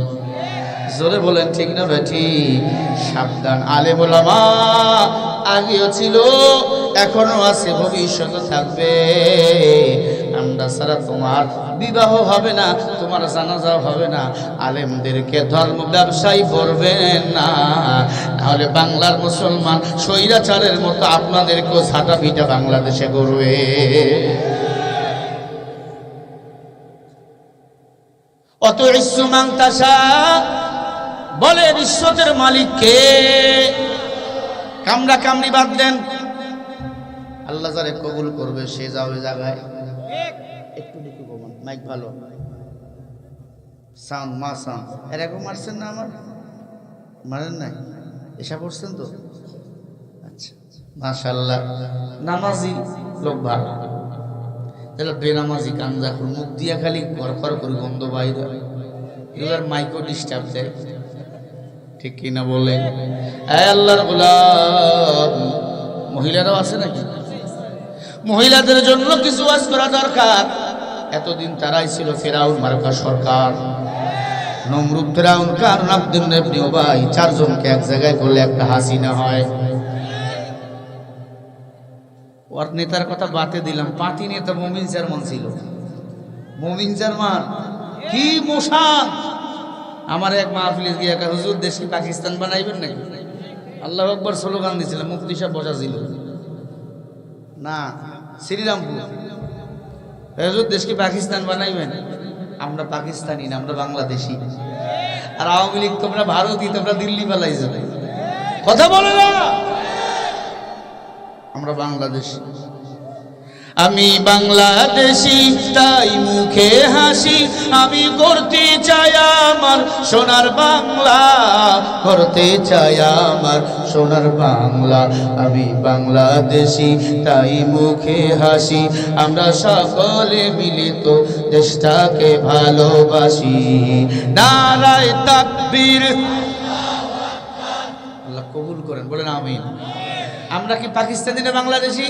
জোরে বলেন ঠিক না বেঠি? সাবধান, আলেম ওলামা আগেও ছিল, এখনো আছে, ভবিষ্যতে থাকবে। আমরা ছাড়া তোমার বিবাহ হবে না, তোমার জানাজাও হবে না। আলেমদেরকে ধর্ম ব্যবসায়ী করবেন না, তাহলে বাংলার মুসলমান স্বৈরাচারের মতো আপনাদেরকেও ছাটা পিটা বাংলাদেশে করবে। অত ইজ্জু মান তাশা, বলে ইজ্জতের মালিক কে? কামড়া কামড়ি বাদ দেন, আল্লাহ যারে কবুল করবে সে যাবে জায়গায়। একটু দেখি বলুন, মাইক ভালো, সাউন্ড মা সাউন্ড। এরকম মারছেন না? আমার মারেন নাই? এসা করছেন তো? আচ্ছা মাশাআল্লাহ। নামাজি লোক ভালো, তাহলে বেনামাজি কান্দা মুখ দিয়া খালি ঘর ঘর করে গন্ধ বাইরে, এবার মাইকো ডিস্টার্ব দেয়, ঠিক কিনা বলেন? আল্লাহর গোলাম মহিলারাও আছে নাকি? মহিলাদের জন্য কিছু ওয়াজ করা দরকার। এতদিন তারাই ছিল ফেরাউন মার্কা সরকার, নমরুদ, ফেরাউন, কারণ আব্দুল ইবনে উবাই, চারজনকে এক জায়গায় করলে একটা হাসিনা হয়। ওর নেতার কথা বাতে দিলাম, পার্টি নেতা মুমিন চেয়ারম্যান ছিল। মুমিন চেয়ারম্যান কি মোশান! আমার এক মাহফিলে গিয়ে হুজুর দেশ কি পাকিস্তান বানাইবেন নাকি? আল্লাহু আকবার স্লোগান দিয়েছিল, মুফতি সাহেব বসা ছিল না শ্রীরামপুর। হুজুর দেশ কি পাকিস্তান বানাইবেন? আমরা পাকিস্তানি না, আমরা বাংলাদেশি। আর আওয়ামী লীগ তোমরা ভারতই, তোমরা দিল্লি পালাই যাবে, কথা বলে না। আমরা বাংলাদেশি। আমি বাংলাদেশি তাই মুখে হাসি, আমি করতে চাই আমার সোনার বাংলা, করতে চাই আমার সোনার বাংলা। আমি বাংলাদেশি তাই মুখে হাসি, আমরা সকলে মিলিত দেশটাকে ভালোবাসি। নারায়ে তাকবীর, আল্লাহ কবুল করেন, বলেন আমিন। আমরা কি পাকিস্তানি না বাংলাদেশি?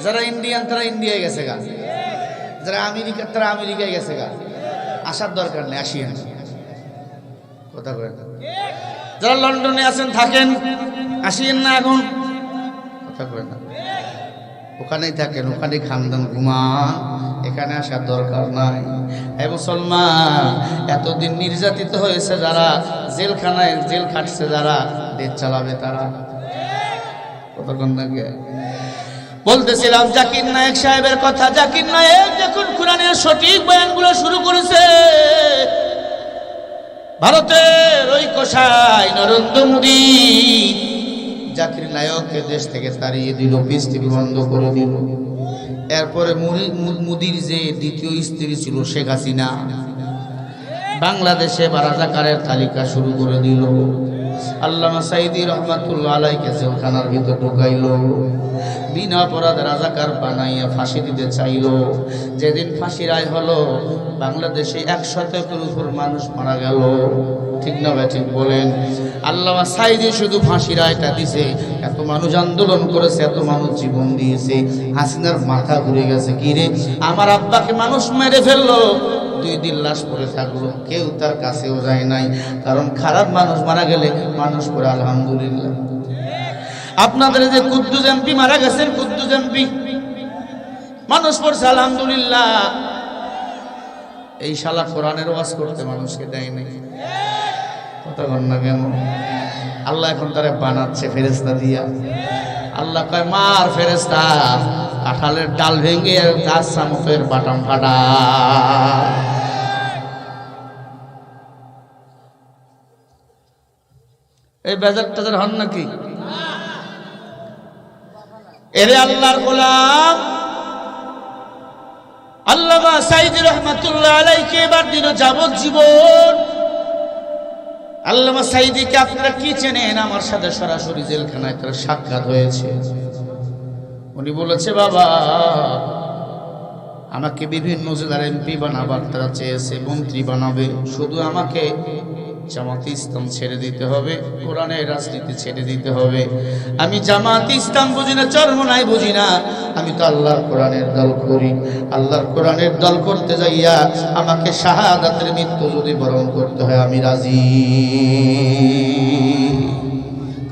যারা ইন্ডিয়ান তারা ইন্ডিয়ায় গেছে গা, যারা আমেরিকা তারা আমেরিকায় গেছে গা। আসার দরকার নেই, আসিয়েন, কথা বলেন। যারা লন্ডনে আছেন থাকেন, আসিয়েন না এখন, কথা বলেন না। ওখানেই থাকেন, ওখানেই খানদান ঘুমান, এখানে আসার দরকার নাই। এই মুসলমান এতদিন নির্যাতিত হয়েছে যারা, জেলখানায় জেল খাটছে যারা, দেশ চালাবে তারা, কতক্ষণ থাকে। বলতেছিলাম জাকির নায়েক সাহেবের কথা। জাকির নায়েক যখন কোরআনের সঠিক বয়ানগুলো শুরু করেছে, ভারতের ওই কসাই নরেন্দ্র মোদী জাকির নায়েককে দেশ থেকে তাড়িয়ে দিল, পিস টিভি বন্ধ করে দিল। এরপরে মুদির যে দ্বিতীয় স্ত্রী ছিল শেখ হাসিনা বাংলাদেশে রাজাকারের তালিকা শুরু করে দিল। আল্লামা সাইদি রহমাতুল্লাহ আলাইকে জেলখানার ভিতর ঢুকাইলো, বিনা অপরাধ রাজাকার বানাইয়া ফাঁসি দিতে চাইল। যেদিন ফাঁসি রায় হলো বাংলাদেশে 100-এর উপর মানুষ মারা গেল। ঠিক না ভাই ঠিক বলেন? আল্লামা সাইদি শুধু ফাঁসি রায়টা দিছে, এত মানুষ আন্দোলন করেছে, এত মানুষ জীবন দিয়েছে। হাসিনার মাথা ঘুরে গেছে, কি রে আমার আব্বাকে মানুষ মেরে ফেললো, 2 দিন লাশ পড়ে থাকলো, কেউ তার কাছেও যায় নাই। কারণ খারাপ মানুষ মারা গেলে মানুষ পড়ে আলহামদুলিল্লাহ। আপনাদের যে কুদ্দুস এমপি মারা গেছেন, কুদ্দুস এমপি মানুষ পড়ছে আলহামদুলিল্লাহ। এই শালা কোরআনের ওয়াজ করতে মানুষকে দেয় নাই, কথা বল না কেন? আল্লাহ এখন তারা বানাচ্ছে ফেরেশতা দিয়া। আল্লাহ কয় মার ফেরেশতা, কাঁঠালের ডাল ভেঙে গাছ চামচের বাটাম ফাটা। এই বেজার টেজার হন নাকি? এরে আল্লাহর গোলাম আল্লামা সাইদি রহমাতুল্লাহ আলাইহি এবার দিন যাবজ্জীবন। আল্লামা সাইদিকে আপনারা কি চেনেন? আমার সাথে সরাসরি জেলখানায় তার সাক্ষাৎ হয়েছে। উনি বলেছে, বাবা আমাকে বিভিন্ন জেলার এমপি বানাবার তারা চেয়েছে, মন্ত্রী বানাবে, শুধু আমাকে জামাতে ইসলাম ছেড়ে দিতে হবে, কোরআনের রাজনীতি ছেড়ে দিতে হবে। আমি জামাতে ইসলাম বুঝি না, চরমনাই বুঝি না, আমি তো আল্লাহর কোরআনের দল করি। আল্লাহর কোরআনের দল করতে যাইয়া আমাকে শাহাদাতের মৃত্যু যদি বরণ করতে হয় আমি রাজি,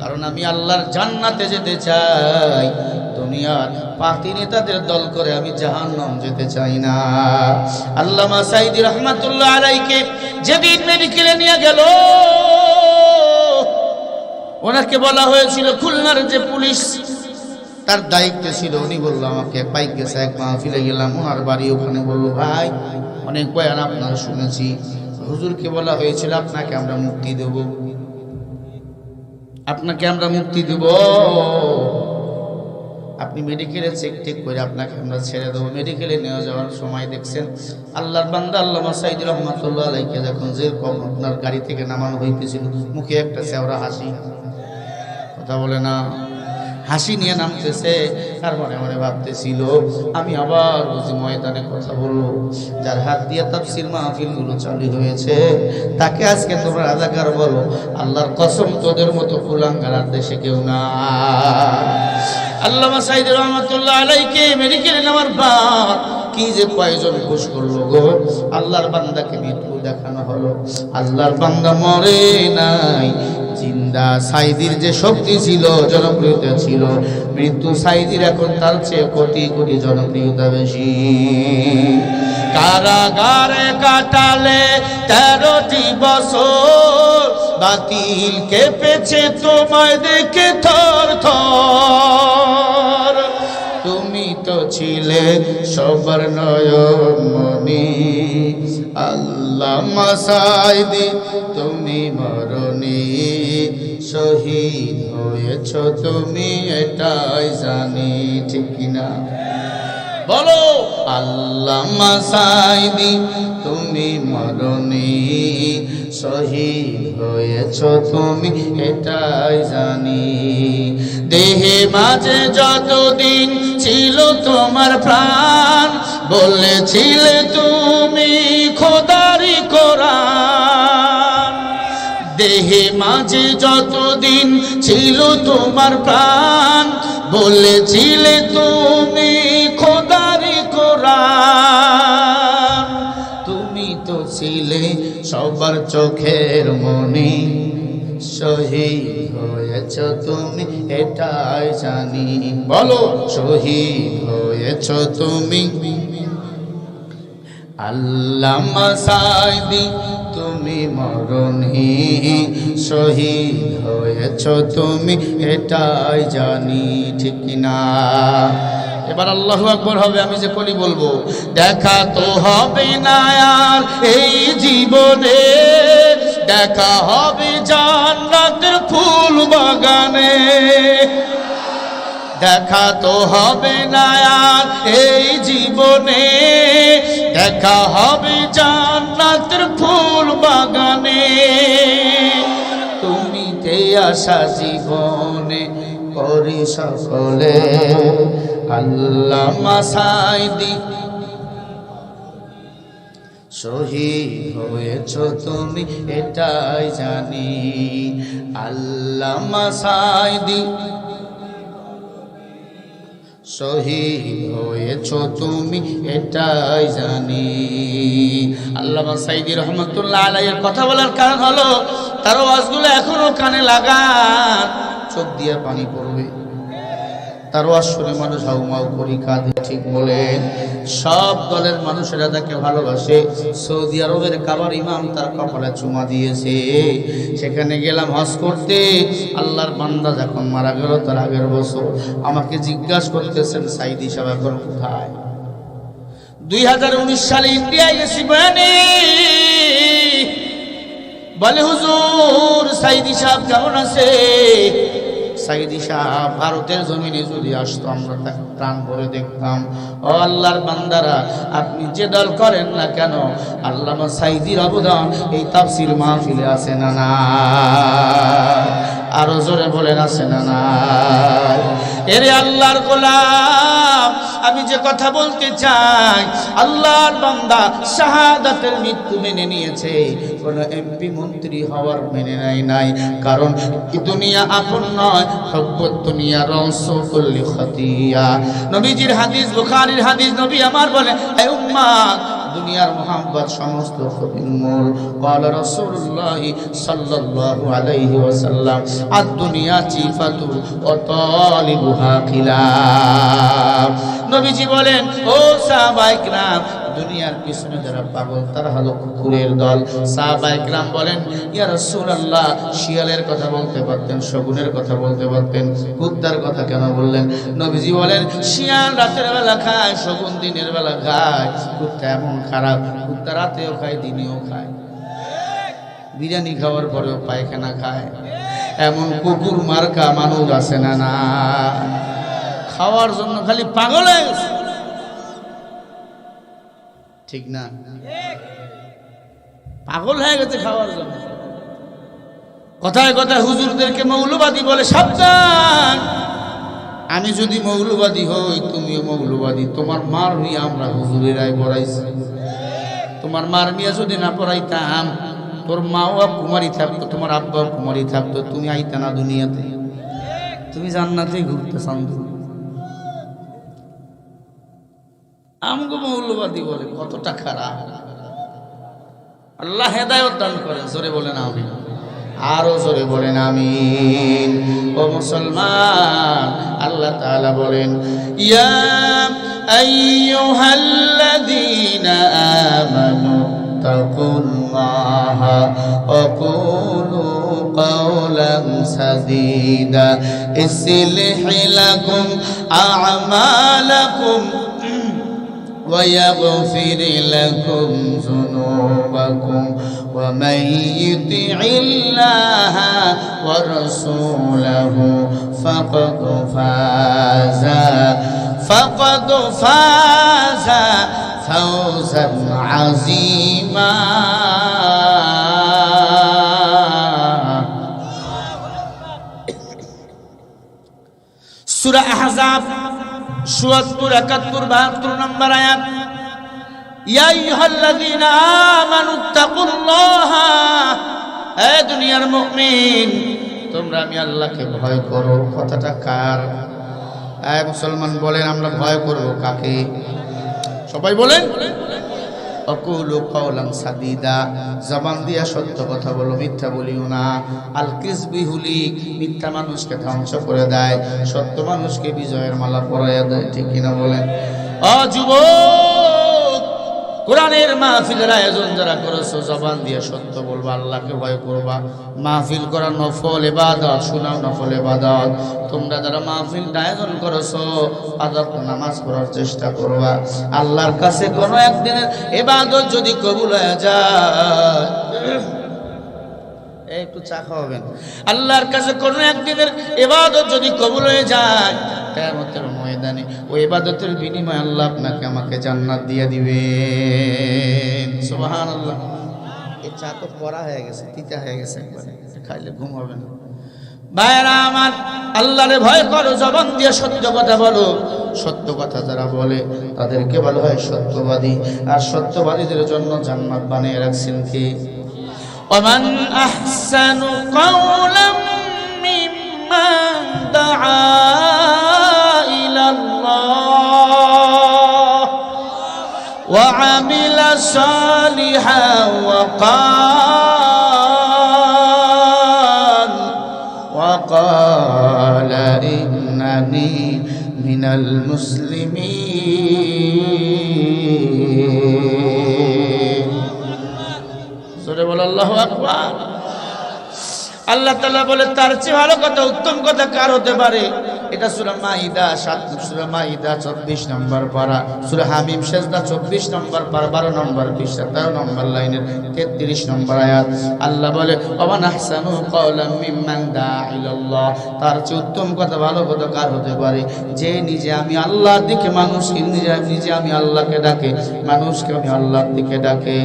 কারণ আমি আল্লাহর জান্নাতে যেতে চাই। দুনিয়ার পাতি নেতাদের দল করে আমি জাহান্নাম যেতে চাই না। আল্লামা সাইদি রহমাতুল্লাহ আলাইকে যেদিন মেডিকেলে নিয়ে গেল, ওনাকে বলা হয়েছিল খুলনার যে পুলিশ তার দায়িত্বে ছিল, উনি বললো আমাকে পাইক গেছে, এক মাহফিলে গেলাম, ওনার বাড়ি ওখানে। বললো ভাই অনেক বয়ান আপনার শুনেছি, হুজুরকে বলা হয়েছিল আপনাকে আমরা মুক্তি দেব, আপনাকে আমরা মুক্তি দেব, আপনি মেডিকেলে চেক টেক করে আপনাকে আমরা ছেড়ে দেবো। মেডিকেলে নিয়ে যাওয়ার সময় দেখছেন আল্লাহর বান্দা আল্লামা সাইদি রহমাতুল্লাহ আলাইহি যখন যেরকম আপনার গাড়ি থেকে নামানো হইতেছিল, মুখে একটা চেওড়া হাসি, কথা বলে না, হাসি নিয়ে নামতেছে। তার মনে মনে ভাবতেছিল আমি আবার বুঝি ময়দানে কথা বলবো। যার হাত দিয়ে তাফসীর মাহফিলগুলো চালু হয়েছে তাকে আজকে তোমরা রাজাকার বলো, আল্লাহর কসম তোদের মতো কুলাঙ্গার আর দেশে কেউ না। আল্লামা সাইদি রহমাতুল্লাহ আলাইহি মেডিকেলে নেওয়ার পর কি যে কয়জন ঘুষ করলো গো, আল্লাহর বান্দাকে মৃত্যু দেখানো হলো। আল্লাহর বান্দা মরে নাই, জিন্দা। সাইদির যে শক্তি ছিল, জনপ্রিয়তা ছিল, মৃত্যু সাইদির এখন তার চেয়ে কোটি কোটি জনপ্রিয়তা বেশি। কারাগারে কাটালে 13টি বছর, বাতিল কেঁপেছে তোমায় দেখে থর থর। তুমি তো ছিলে সবার নয়নমণি, আল্লামা সাইদি তুমি মরনি, শহীদ হয়েছ তুমি এটাই জানি, ঠিক না বলো? আল্লামা সাইদি তুমি মরনি, শহীদ হয়েছ তুমি এটাই জানি। দেহে মাঝে যতদিন ছিল তোমার প্রাণ, বলেছিলে তুমি খোদারি কোরআন। দেহে মাঝে যতদিন ছিল তোমার প্রাণ, বলেছিলে তুমি খোদারি কোরআন। তুমি তো ছিলে সবার চোখের মনি, শহীদ হয়েছ তুমি এটাই জানি। বলো শহীদ হয়েছ তুমি। আল্লামা সাইদি তুমি মরনি, শহীদ হয়েছ তুমি এটাই জানি, ঠিক না? এবার আল্লাহু আকবার হবে, আমি যে কলি বলবো। দেখা তো হবে না আর এই জীবনে, দেখা হবে জান্নাতের ফুল বাগানে। দেখা তো হবে না আর এই জীবনে, দেখা হবে জান্নাতের ফুল বাগানে। তুমি তে আসা জীবনে করি সকলে আল্লামা সাঈদী। শহীদ হয়েছ তুমি এটাই জানি, আল্লামা সাঈদী। শহীদ হয়েছ তুমি এটাই জানি। আল্লামা সাঈদী রহমাতুল্লাহ আলাইহির কথা বলার কারণ হলো তার ওয়াজগুলো এখনো কানে লাগান, চোখ দিয়ে পানি পড়বে। তার ওয়াজ শুনে মানুষ হাউমাউ করি কাঁদে। ঠিক বলেন। সব দলের মানুষেরা তাকে ভালোবাসে। সৌদি আরবের কাবার ইমাম তার কপালে চুমা দিয়েছে। সেখানে গেলাম হজ করতে। আল্লাহর বান্দা যখন মারা গেল তার আগের বছর আমাকে জিজ্ঞাসা করতেছেন, সাঈদী সাহেব এখন কোথায়? 2019 সালে ইন্ডিয়ায় গেছি বয়ানে। বলে হুজুর সাঈদী সাহেব কেমন আছে? সাঈদী সাহেব ভারতের জমিনে যদি আসতো আমরা তাকে প্রাণ ভরে দেখতাম। ও আল্লাহর বান্দারা, আপনি যে দল করেন না কেন, আল্লামা সাঈদীর অবদান এই তাফসীর মাহফিলে আছে না না? আরো জোরে বলেন আছে না না? এরে আল্লাহর গোলাম, আমি যে কথা বলতে চাই, আল্লাহর বান্দা শাহাদাতের মৃত্যু মেনে নিয়েছে, কোন এমপি মন্ত্রী হওয়ার মেনে নাই। কারণ এই দুনিয়া আপন নয়, হুব্বুদ দুনিয়া রাসূলুল খাতিয়া। নবীজির হাদিস, বুখারীর হাদিস, নবী আমার বলে, হে উম্মাত, দুনিয়ার মোহাম্মত সমস্ত ক্ষতির মূল। ক্বালা রাসূলুল্লাহ সাল্লাল্লাহু আলাইহি ওয়াসাল্লাম, আদ-দুনিয়া চিফাতু ওয়া তালিবুহা খিলাফ। নবীজি বলেন, ও সাহাবায়ে কিরাম, দুনিয়ার পিছনে যারা পাগল তারা হলো কুকুরের দল। সাহাবায়ে কিরাম বলেন, ইয়া রাসূলুল্লাহ, শিয়ালের কথা বলতে পারতেন, শগুনের কথা বলতে পারতেন, কুত্তার কথা কেন বললেন? নবীজি বলেন, শিয়াল রাতের বেলা খায়, শগুন দিনের বেলা খায়। কুত্তা এমন খারাপ, কুত্তা রাতেও খায় দিনেও খায়, বিরিয়ানি খাওয়ার পরেও পায়খানা খায়। এমন কুকুর মার্কা মানুষ আছে না না? খাওয়ার জন্য খালি পাগল হয়ে গেছে, ঠিক না? পাগল হয়ে গেছে খাওয়ার জন্য। কথায় কথায় হুজুরদেরকে মৌলবাদী বলে। সাবধান, আমি যদি মৌলবাদী হই তুমিও মৌলবাদী। তোমার মার নিয়ে আমরা হুজুরেরাই পড়াইছি। তোমার মার নিয়ে যদি না পড়াইতাম, তোর মাও কুমারী থাকতো, তোমার আব্বাও কুমারী থাকতো, তুমি আইতা না দুনিয়াতে, তুমি জান্নাতে ঘুরতে চান। আমগো মৌলবাদী বলে, কতটা খারাপ। আল্লাহ হেদায়েত দান করেন। জোরে বলেন আমিন। আরো জোরে বলেন আমিন। ও মুসলমান, আল্লাহ তাআলা বলেন, ইয়া আইয়ুহাল্লাযীনা আমানু তাকুল্লাহা ওয়া কুলু কাওলান সাদীদা ইসলিহ লাকুম আ'মালাকুম ويغفر لكم ذنوبكم ومن يطع الله ورسوله فقد فاز فوزا عظيما। সূরা আহজাব ৭৪, ৭১, ৭২ নম্বর আয়াত। ইয়া আইয়ুহাল্লাযীনা আমানুত্তাকুল্লাহা, হে দুনিয়ার মুমিন, তোমরা আমি আল্লাহকে ভয় করো। কথাটা কার? হে মুসলমান বলেন, আমরা ভয় করব কাকে? সবাই বলেন, আকুলু কাওলান সাদীদা, জবান দিয়া সত্য কথা বলো, মিথ্যা বলিও না। আল কিসবি হুলিক, মিথ্যা মানুষকে ধ্বংস করে দেয়, সত্য মানুষকে বিজয়ের মালা পরাইয়া দেয়। ঠিক কিনা বলেন? ও যুবক, কোরআনের মাহফিলের আয়োজন যারা করেছো, জবান দিয়ে সত্য বলবা, আল্লাহকে ভয় করবা। মাহফিল করা নফল ইবাদত, শোনাও নফল ইবাদত। তোমরা যারা মাহফিল আয়োজন করেছো, আযাব নামাজ পড়ার চেষ্টা করবা। আল্লাহর কাছে কোনো একদিনের ইবাদত যদি কবুল হয়ে যায়, একটু চা খাওয়াবেন। আল্লাহর কাছে কোনো একদিনের ইবাদত যদি কবুল হয়ে যায়, কিয়ামতের ময়দানে ওই ইবাদতের বিনিময়ে আল্লাহ আপনাকে আমাকে জান্নাত দিয়ে দিবেন। সুবহানাল্লাহ। এই চা তো পড়া হয়ে গেছে, তিতা হয়ে গেছে, একবারে খাইলে ঘুম হবে না। ভাইরা আমার, আল্লাহরে ভয় করো, জবান দিয়ে সত্য কথা বলো। সত্য কথা যারা বলে তাদেরকে বলা হয় সত্যবাদী, আর সত্যবাদীদের জন্য জান্নাত বানিয়ে রাখছেন কি? ওমান আহসানু কাওলাম মিম্মান দাআ ইলাল্লাহ ওয়া আমিলা সালিহান ওয়া قال إنني من المسلمين سورة الله أكبر। আল্লাহ তাআলা বলে তার চেয়ে ভালো কথা, উত্তম কথা কার হতে পারে? এটা সূরা মাইদা 24 নম্বর পারা, সূরা হামিম সেজদা 24 নম্বর পারা, 12 নম্বর পৃষ্ঠা 13 নম্বর লাইনের 33 নম্বর আয়াত। আল্লাহ বলে ওমান আহসানু কাওলাম মিম্মান দাআ ইলাল্লাহ, তার চেয়ে উত্তম কথা ভালো কথা কার হতে পারে? যে নিজে আমি আল্লাহর দিকে, মানুষকে নিজে আমি আল্লাহকে ডাকে, মানুষকে আমি আল্লাহর দিকে ডাকে।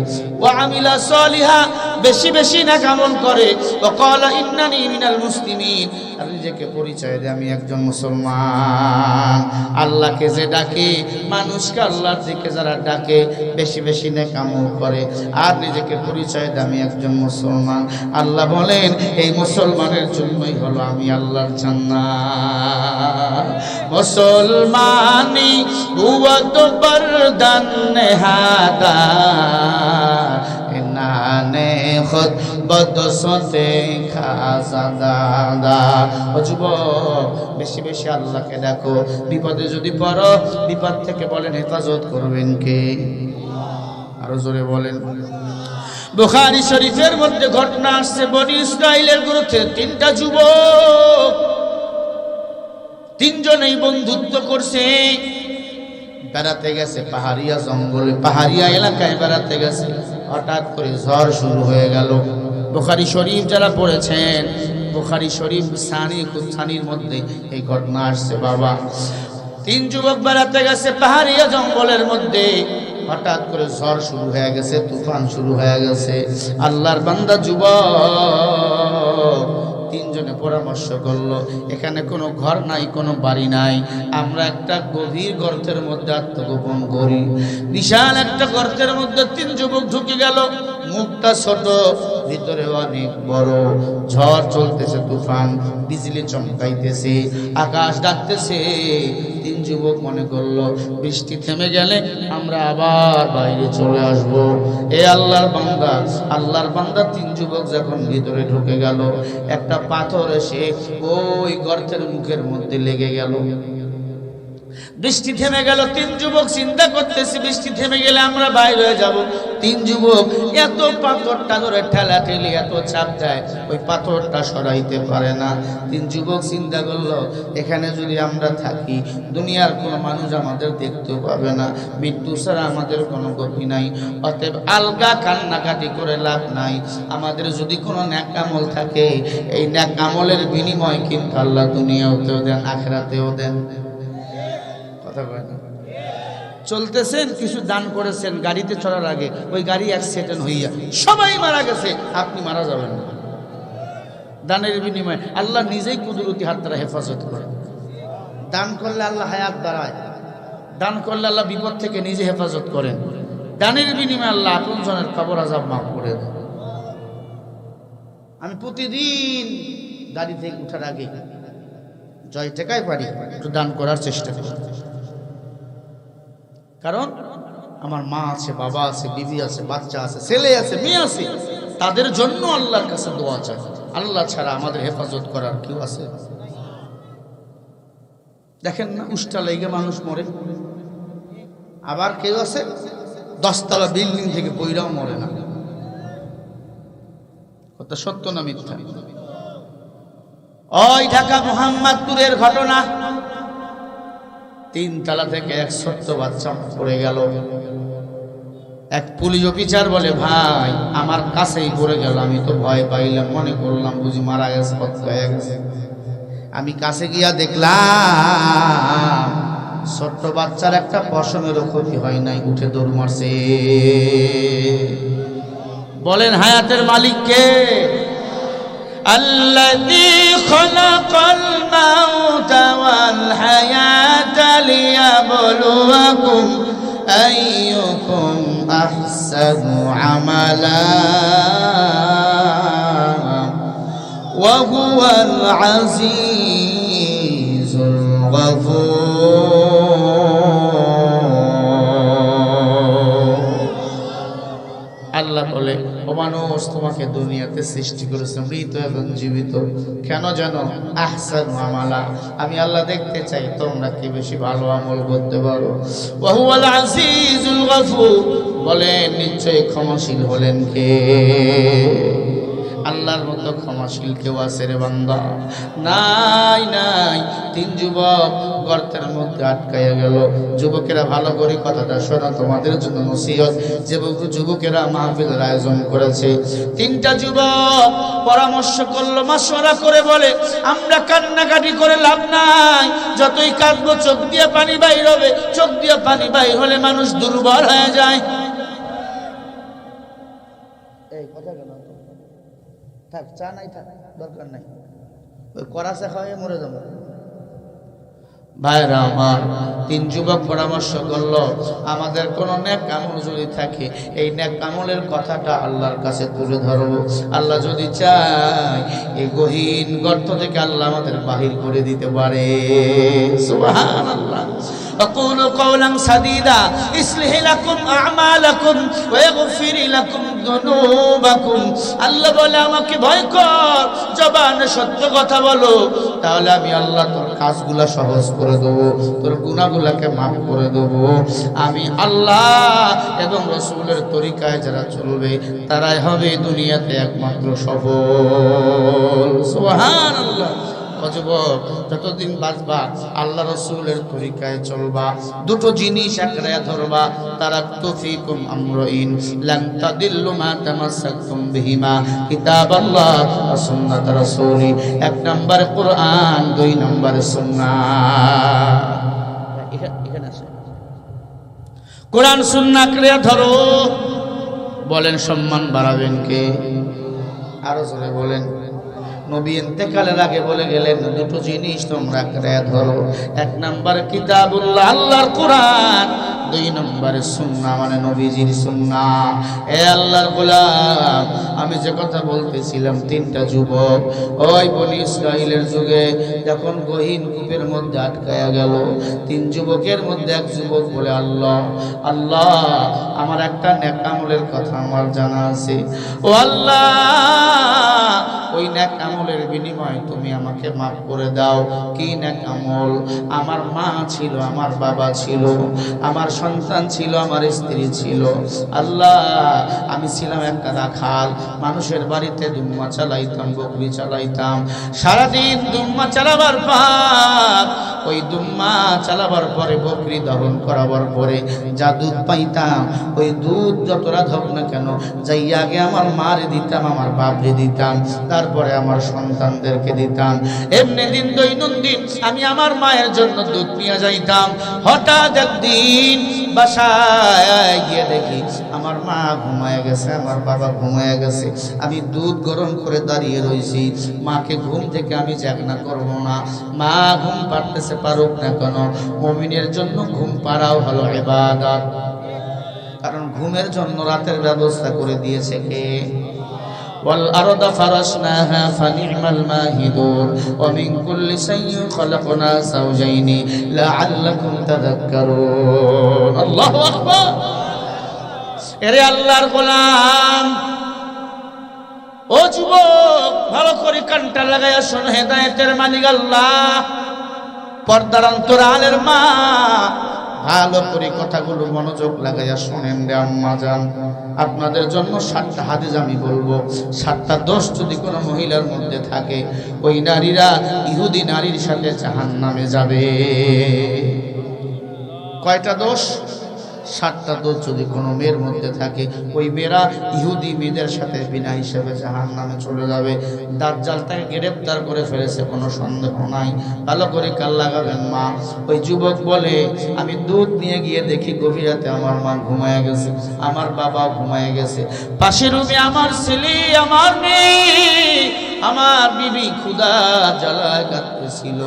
ওয়া আমিলা সালিহা, বেশি বেশি নেক আমল করে। ওয়া ক্বালা ইন্নানি মিনাল মুসলিমিন, আর নিজেকে পরিচয় দেয় আমি একজন মুসলমান। আল্লাহকে যে ডাকে, মানুষকে আল্লাহর দিকে যারা ডাকে, বেশি বেশি নেক আমল করে, আর নিজেকে পরিচয় দেয় আমি একজন মুসলমান, আল্লাহ বলেন এই মুসলমানের জন্যই হলো আমি আল্লাহর জান্নাত। মুসলমানি হুয়া তো বরদান নেহাদা নানে খুদ বদসতে খাজাদা। ও যুবক, বেশি বেশি আল্লাহকে দেখো। বিপদে যদি পড়ো, বিপদ থেকে বলেন হেফাজত করবেন কে? আরো জোরে বলেন। বুখারী শরীফের মধ্যে ঘটনা আসছে, বনি ইসরাইলের গ্রন্থে 3টা যুবক, 3জনেই বন্ধুত্ব করছে। বেড়াতে গেছে পাহাড়িয়া জঙ্গলে, পাহাড়িয়া এলাকায় বেড়াতে গেছে। হঠাৎ করে ঝড় শুরু হয়ে গেল। বুখারী শরীফ যারা পড়েছেন, বুখারী শরীফ সানির মধ্যে এই ঘটনা আসছে। বাবা, 3 যুবক বেড়াতে গেছে পাহাড়িয়া জঙ্গলের মধ্যে। হঠাৎ করে ঝড় শুরু হয়ে গেছে, তুফান শুরু হয়ে গেছে। আল্লাহর বান্দা যুবক 3জনে পরামর্শ করলো, এখানে কোনো ঘর নাই, কোনো বাড়ি নাই, আমরা একটা গভীর গর্তের মধ্যে আত্মগোপন করি। বিশাল একটা গর্তের মধ্যে 3 যুবক ঢুকে গেল। মুখটা ছোট, ভিতরে অনেক বড়। ঝড় চলতেছে, তুফান, বিজলি চমকাইতেছে, আকাশ ডাকতেছে। 3 যুবক মনে করলো বৃষ্টি থেমে গেলে আমরা আবার বাইরে চলে আসব। এ আল্লাহর বান্দা 3 যুবক যখন ভিতরে ঢুকে গেল, একটা পাথর এসে ওই গর্তের মুখের মধ্যে লেগে গেল। বৃষ্টি থেমে গেল। 3 যুবক চিন্তা করতেছে বৃষ্টি থেমে গেলে আমরা বাইরে হয়ে যাব। 3 যুবক এত পাথরটা ধরে ঠেলাঠেলি, এত চাপ দেয়, ওই পাথরটা সরাইতে পারে না। 3 যুবক চিন্তা করলো, এখানে যদি আমরা থাকি, দুনিয়ার কোনো মানুষ আমাদের দেখতেও পাবে না, মৃত্যু ছাড়া আমাদের কোনো গতি নাই। অতএব আলগা কান্নাকাটি করে লাভ নাই। আমাদের যদি কোনো নেক আমল থাকে, এই নেক আমলের বিনিময় কিন্তু আল্লাহ দুনিয়াতেও দেন, আখিরাতেও দেন। চলতেছেন, কিছু দান করেছেন, গাড়িতে চড়ার আগে ওই গাড়ি অ্যাক্সিডেন্ট হইয়া সবাই মারা গেছে, আপনি মারা যাবেন না। দানের বিনিময়ে আল্লাহ নিজেই কুদরতি হাত দ্বারা হেফাজত করেন। দান করলে আল্লাহ হায়াত দাঁড়ায়, দান করলে আল্লাহ বিপদ থেকে নিজে হেফাজত করেন। দানের বিনিময়ে আল্লাহ আপনজনের কবর আযাব মাফ করে দেন। আমি প্রতিদিন গাড়ি থেকে উঠার আগে জয় টেকায় পারি একটু দান করার চেষ্টা করি। কারণ আমার মা আছে, বাবা আছে, বিবি আছে, বাচ্চা আছে, ছেলে আছে, মেয়ে আছে, তাদের জন্য আল্লাহর কাছে দোয়া চাই। আল্লাহ ছাড়া আমাদের হেফাজত করার কেউ আছে? দেখেন না, উষ্টা লেগে মানুষ মরে। আবার কেউ আছে 10 তলা বিল্ডিং থেকে পইরাও মরে না। কথা সত্য না মিথ্যা? ওই ঢাকা মোহাম্মদপুরের ঘটনা, 3 তলা থেকে এক ছোট্ট বাচ্চা পড়ে গেল। এক পুলিশ অফিসার বলে, ভাই আমার কাছেই পড়ে গেল, আমি তো ভয় পাইলাম, মনে করলাম বুঝি মারা গেছে, হত্যা হয়ে গেছে। আমি কাছে গিয়া দেখলাম ছোট্ট বাচ্চার একটা পশমেরও ক্ষতি হয় নাই, উঠে দৌড় মারছে। বলেন হায়াতের মালিক কে? আল্লাযী খালাকাল মাউতা ওয়াল হায়াতা লিয়াবলুয়াকুম আইয়ুকুম আহসানু আমালা ওয়া হুয়াল আজিজুল গফুর। আল্লাহ বলে, ও মানুষ, তোমাকে দুনিয়াতে সৃষ্টি করেছে মৃত এবং জীবিত, কেন জানো? আহসানু আমালা, আমি আল্লাহ দেখতে চাই তোমরা কি বেশি ভালো আমল করতে পারো। ওয়া হুয়াল আজিজুল গফুর, বলেন নিশ্চয়ই ক্ষমাশীল হলেন কে? আল্লাহর মতো ক্ষমাশীল কেউ আছে রে বান্দা? নাই নাই। 3 যুবক গর্তের মধ্যে আটকাইয়া গেল। যুবকেরা ভালো করে কথাটা শোনা, তোমাদের জন্য নসিহত। যুবকেরা মাহফিলের আয়োজন করেছে। 3টা যুবক পরামর্শ করলো, মাশওয়ারা করে বলে, আমরা কান্নাকাটি করে লাভ নাই, যতই কাঁদবো চোখ দিয়ে পানি বাইর হবে, চোখ দিয়ে পানি বাইর হলে মানুষ দুর্বল হয়ে যায়। এই কথা কেন? থাক, চা নাই, থাক, দরকার নাই, ওই করাচা খাওয়াই মরে যাবো। ভাইরা আমার, 3 যুবক পরামর্শ করলো, আমাদের কোন নেক আমল যদি থাকে, এই নেক আমলের কথাটা আল্লাহর কাছে তুলে ধরবো। আল্লাহ যদি চায়, এই গহীন গর্ত থেকে আল্লাহ আমাদের বাহির করে দিতে পারে। সুবহানাল্লাহ। أقول قولا سديدا يصلح لكم أعمالكم ويغفر لكم ذنوبكم। আল্লাহ বলে, আমাকে ভয় কর, জবানে সত্য কথা বলো, তাহলে আমি আল্লাহ তোর কাজগুলা সহজ করে দেবো, তোর গুনাহগুলাকে মাফ করে দেবো। আমি আল্লাহ এবং রাসূলের তরিকায় যারা চলবে তারাই হবে দুনিয়াতে একমাত্র সফল। সুবহানাল্লাহ। যুবক, যতদিন বাঁচবা আল্লাহ রাসূলের তরিকায় চলবা, 2টো জিনিস একরায়া ধরবা। তারাকতু ফীকুম আমরাইন লান তাদিল্লু মা তামাসসাকতুম বিহিমা, কিতাবাল্লাহ ওয়া সুন্নাত রাসূলি। 1 নম্বরে কোরআন, 2 নম্বরে সুন্নাহ। এখানে আছে কোরআন সুন্নাহ একরায়া ধরো। বলেন সম্মান বাড়াবেন কে? আরো জোরে বলেন। নবী ইন্তেকালের আগে বলে গেলেন, 2টো জিনিস তোমরা একরায়া ধরো। 1 নম্বর কিতাবুল্লাহ, আল্লাহর কোরআন। 2 নম্বরে সুন্নাহ, মানে নবীজির সুন্নাহ। এ আল্লাহর গোলাম, আমি যে কথা বলতেছিলাম, 3টা যুবক ওই বনি ইসরাইলের যুগে যখন গহীন কূপের মধ্যে আটকায়া গেল, 3 যুবকের মধ্যে এক যুবক বলে, আল্লাহ আল্লাহ, আমার একটা নেক আমলের কথা আমার জানা আছে। ও আল্লাহ, ওই নেক আমলের বিনিময়ে তুমি আমাকে মাফ করে দাও। কি নেক আমল? আমার মা ছিল, আমার বাবা ছিল, আমার সন্তান ছিল, আমার স্ত্রী ছিল। আল্লাহ, আমি ছিলাম একটা রাখাল, মানুষের বাড়িতে দুম্মা চালাইতাম, বকরি চালাইতাম। সারাদিন দুম্মা চালাবার পর, ওই দুম্মা চালাবার পরে, বকরি দহন করাবার পরে যা দুধ পাইতাম, ওই দুধ যতটা হোক না কেন, যাই আগে আমার মারে দিতাম, আমার বাপরে দিতাম, তারপরে আমার সন্তানদেরকে দিতাম। এমনি দিন দৈনন্দিন আমি আমার মায়ের জন্য দুধ নিয়ে যাইতাম। হঠাৎ একদিন বাসায় গিয়ে দেখি আমার মা ঘুমায় গেছে, আমার বাবা ঘুমায় গেছে। আমি দুধ গরম করে দাঁড়িয়ে রয়েছি। মাকে ঘুম থেকে আমি জাগনা করব না। মা ঘুম পাড়তেছে, পারুক না কেন, মুমিনের জন্য ঘুম পাড়াও হলো ইবাদত। কারণ ঘুমের জন্য রাতের ব্যবস্থা করে দিয়েছে কে? والأرض فرشناها فنعم الماهدون ومن كل شيء خلقنا زوجين لعلكم تذكرون الله أكبر এরে আল্লাহর গোলাম, ও যুবক, ভালো করে কানটা লাগাইয়া শোন, হেদায়েতের মালিক আল্লাহ, পর্দার অন্তরালের মা, ভালো করে কথাগুলো মনোযোগ লাগাইয়া শোনেন রে আম্মা জান। আপনাদের জন্য 7টা হাদিস আমি বলবো। 7টা দোষ যদি কোনো মহিলার মধ্যে থাকে, ওই নারীরা ইহুদি নারীর সাথে জাহান্নামে যাবে। কয়টা দোষ? 7টা দোষ যদি কোনো মেয়ের মধ্যে থাকে, ওই মেয়েরা ইহুদি মেয়েদের সাথে বিনা হিসেবে জাহান্নামে চলে যাবে। দাজ্জাল তাকে গ্রেফতার করে ফেলেছে, কোনো সন্দেহ নাই। ভালো করে কাল লাগাবেন মা। ওই যুবক বলে, আমি দুধ নিয়ে গিয়ে দেখি গভীর রাতে আমার মা ঘুমায় গেছে, আমার বাবা ঘুমায় গেছে, পাশের রুমে আমার ছেলে, আমার মেয়ে, আমার বিবি ক্ষুধা জ্বালায় কাঁদতেছিল।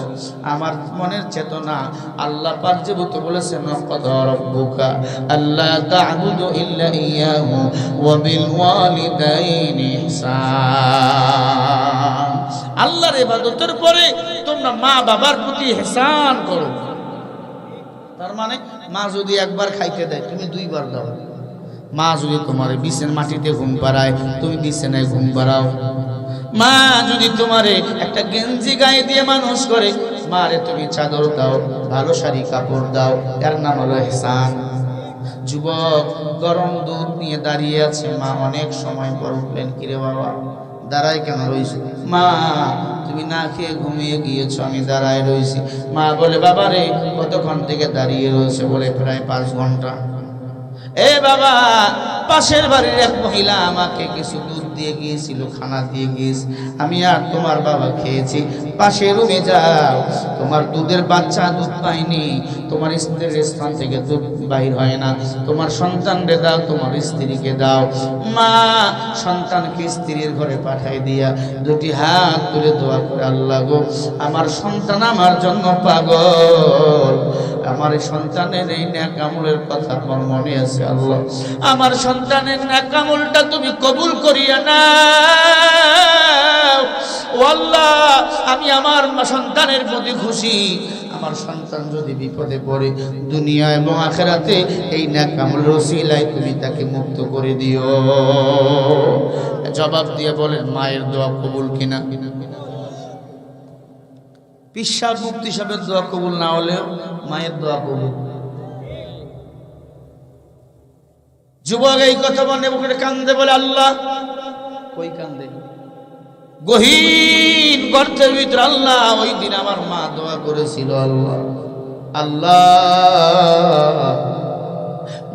আমার মনের চেতনা আল্লাহ পাক যেহেতু বলেছেন ওয়াকাদা রাব্বুকা আল্লা তা'বুদু ইল্লা ইয়াহু ওয়া বিল ওয়ালিদাইনি ইহসান। আল্লাহর ইবাদতের পরে তোমরা মা বাবার প্রতি ইহসান করো। তার মানে মা যদি একবার খাইতে দেয়, তুমি 2 বার দাও। মা যদি তোমার বিছানার মাটিতে ঘুম পাড়ায়, তুমি বিছানায় ঘুম পাড়াও। মা যদি তোমারে একটা গেঞ্জি গায়ে দিয়ে মানুষ করে, মারে তুমি চাদর দাও, ভালো শাড়ি কাপড় দাও, এর নাম হলো ইহসান। যুবক গরম দুধ নিয়ে দাঁড়িয়ে আছে, মা অনেক সময় পর উঠলেন, কিরে বাবা দাঁড়ায় কেন রইছি? মা তুমি না খেয়ে ঘুমিয়ে গিয়েছো, আমি দাঁড়ায় রইছি। মা বলে, বাবা রে কতক্ষণ থেকে দাঁড়িয়ে রয়েছে? বলে, প্রায় 5 ঘন্টা। এ বাবা, পাশের বাড়ির এক মহিলা আমাকে কিছু দুধ দিয়ে গিয়েছিল, খানা দিয়ে গিয়েছে, আমি আর তোমার বাবা খেয়েছি। পাশের রুমে যাও, তোমার দুধের বাচ্চা দুধ পায়নি, তোমার স্ত্রীর স্থান থেকে দুধ বাহির হয় না, তোমার সন্তানকে দাও, তোমার স্ত্রীকে দাও। মা সন্তানকে স্ত্রীর ঘরে পাঠাই দিয়া 2টি হাত তুলে দোয়া করে, আল্লাহ গো আমার সন্তান আমার জন্য পাগল, আমার সন্তানের এই নেক আমলের কথা আমার মনে আছে। আল্লাহ আমার সন্তানের নেক আমলটা তুমি কবুল করিয়া নাও। ও আল্লাহ, আমি আমার সন্তানের প্রতি খুশি। আমার সন্তান যদি বিপদে পড়ে দুনিয়া এবং আখিরাতে, এই নেক আমলের ওসিলায় তুমি তাকে মুক্ত করে দিও। জবাব দিয়ে বলেন, মায়ের দোয়া কবুল কিনা? পীর সাহেব মুফতি সাহেবের দোয়া কবুল না হলেও মায়ের দোয়া কবুল। যুবক এই কথা মনে বুকে কান্দে, বলে আল্লাহ, কই কান্দে? গহীন গর্তের ভিতরে। আল্লাহ ওই দিন আমার মা দোয়া করেছিল, আল্লাহ আল্লাহ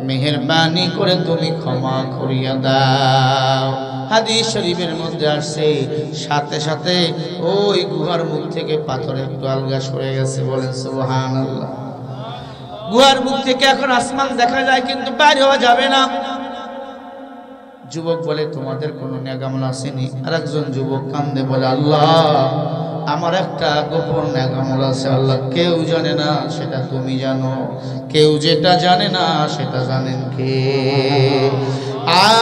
মেহেরবানি করে তুমি ক্ষমা করিয়া দাও। হাদিস শরীফের মধ্যে আসছে, সাথে সাথে ওই গুহার মুখ থেকে পাথর একটু আলগা সরে গেছে। বলেন সুবহানাল্লাহ। গুহার মুখ থেকে এখন আসমান দেখা যায়, কিন্তু বাইর হওয়া যাবে না। যুবক বলে, তোমাদের কোনো নেক আমল আসেনি? আর একজন যুবক কান্দে বলে, আল্লাহ আমার একটা গোপন নেক আমল আছে, আল্লাহ কেউ জানে না, সেটা তুমি জানো। কেউ যেটা জানে না সেটা জানেন কে?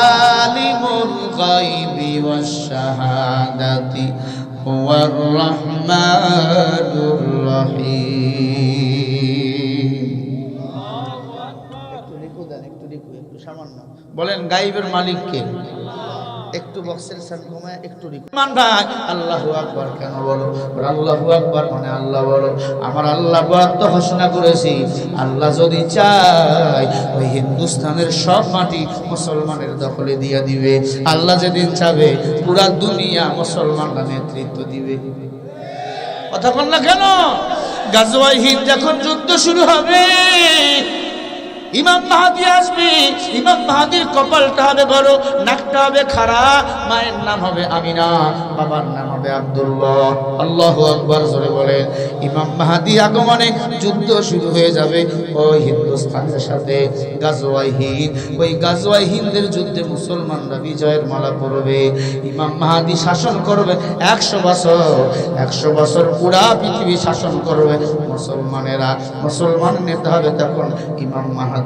আলিমুল গায়বি ওয়াশ শাহাদাতি হুয়ার রহমানুর রহিম। একটু লিখো দেন, একটু সামান্য বলেন, গায়বের মালিক কে? একটু বক্সের সাথে ঘুমায় একটু মান ভাই আল্লাহু আকবার কেন বলো? আল্লাহু আকবার মানে আল্লাহ বলো। আমার আল্লাহ বরাদ্দ ঘোষণা করেছি, আল্লাহ যদি চায় ওই হিন্দুস্তানের সব মাটি মুসলমানের দখলে দিয়ে দিবে। আল্লাহ যেদিন চাবে পুরা দুনিয়া মুসলমানরা নেতৃত্ব দিবে। কথা বল না কেন? গাজওয়াই হিন্দ যখন যুদ্ধ শুরু হবে, ইমাম মাহদী আসবে। ইমাম মাহদীর কপালটা হবে বড়, নাকটা হবে খাড়া, মায়ের নাম হবে আমিনা, বাবার নাম হবে আব্দুল্লাহ। আল্লাহু আকবার জোরে বলেন। ইমাম মাহদী আগমনে যুদ্ধ শুরু হয়ে যাবে ওই হিন্দুস্তানের সাথে, গাজওয়াই হিন্দ। ওই গাজওয়াই হিন্দের যুদ্ধে মুসলমানরা বিজয়ের মালা পরবে। ইমাম মাহদী শাসন করবে 100 বছর। 100 বছর পুরা পৃথিবী শাসন করবে মুসলমানেরা। মুসলমান নেতা হবে তখন ইমাম মাহদী।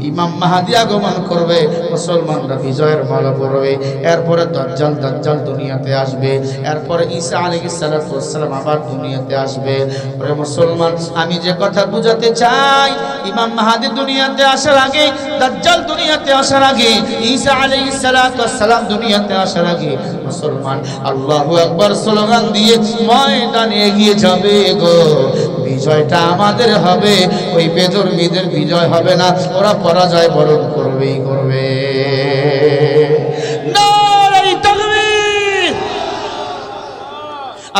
ইমাম মাহদী আগমন করবে, মুসলমানরা বিজয়ের মালা পরবে। এরপরে দাজ্জাল দুনিয়াতে আসবে। এরপরে ঈসা আলাইহিস সালাম আবার দুনিয়াতে আসবে। ওরে মুসলমান, আমি যে কথা বুঝাতে চাই, ইমাম মাহদী দুনিয়াতে আসার আগে, দাজ্জাল দুনিয়াতে আসার আগে, ঈসা আলাইহিস সালাম দুনিয়াতে আসার আগে মুসলমান আল্লাহু আকবার স্লোগান দিয়ে ময়দানে এগিয়ে যাবে গো। বিজয়টা আমাদের হবে, ওই বেদরবিদের বিজয় হবে না। ওরা পরাজয় বরণ করবেই করবে। নারে তাকবীর!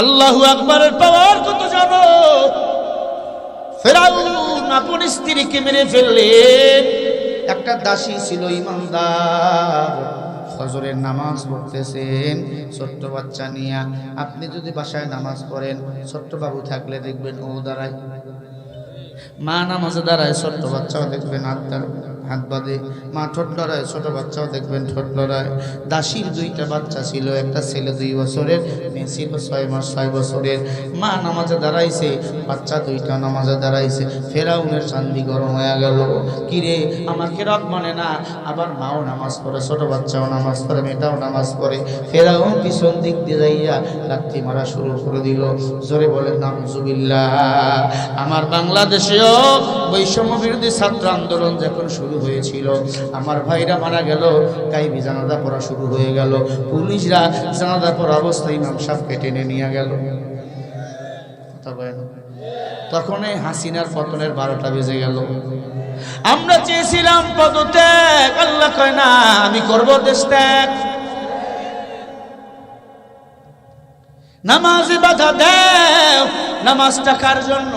আল্লাহু আকবারের পাওয়ার কত জানো? ফেরাউন আপন স্ত্রীকে মেরে ফেললেন। একটা দাসী ছিল ইমানদার, ফজরের নামাজ পড়তেছেন ছোট্ট বাচ্চা নিয়ে। আপনি যদি বাসায় নামাজ পড়েন, ছোট্ট বাবু থাকলে দেখবেন ও দাঁড়ায়, মা নামাজে দাঁড়ায়, ছোট্ট বাচ্চাও দেখবেন হাত বাঁধে, মা ঠোঁট লড়ায়, ছোট বাচ্চাও দেখবেন ঠোঁট লড়ায়। দাসীর দুইটা বাচ্চা ছিল, একটা ছেলে 2 বছরের, মেয়ে ছিল 6 মাস 6 বছরের। মা নামাজে দাঁড়াইছে, বাচ্চা দুইটা নামাজে দাঁড়াইছে। ফেরাউনের চান্দি গরম হয়ে গেল, কিরে আমাকে রব মানে না, আবার মাও নামাজ পড়ে, ছোট বাচ্চাও নামাজ পড়ে, মেয়েটাও নামাজ পড়ে। ফেরাউন পিছন দিক দিয়ে যাইয়া লাথি মারা শুরু করে দিল। জোরে বলেন নাউজুবিল্লাহ। আমার বাংলাদেশেও বৈষম্য বিরোধী ছাত্র আন্দোলন যখন শুরু হয়েছিল, আমার ভাইরা মারা গেল, গায়েবী জানাজা পড়া শুরু হয়ে গেল, পুলিশরা জানাজা পড়া অবস্থায় ইমাম সাহেবকে টেনে নিয়ে গেল। তখন এই হাসিনার পতনের 12টা বেজে গেল। আমরা চেয়েছিলাম পদত্যাগ, আল্লাহ কয় না আমি করবো দেশ ত্যাগ। নামাজে বাধা দেও, নামাজটা কার জন্য?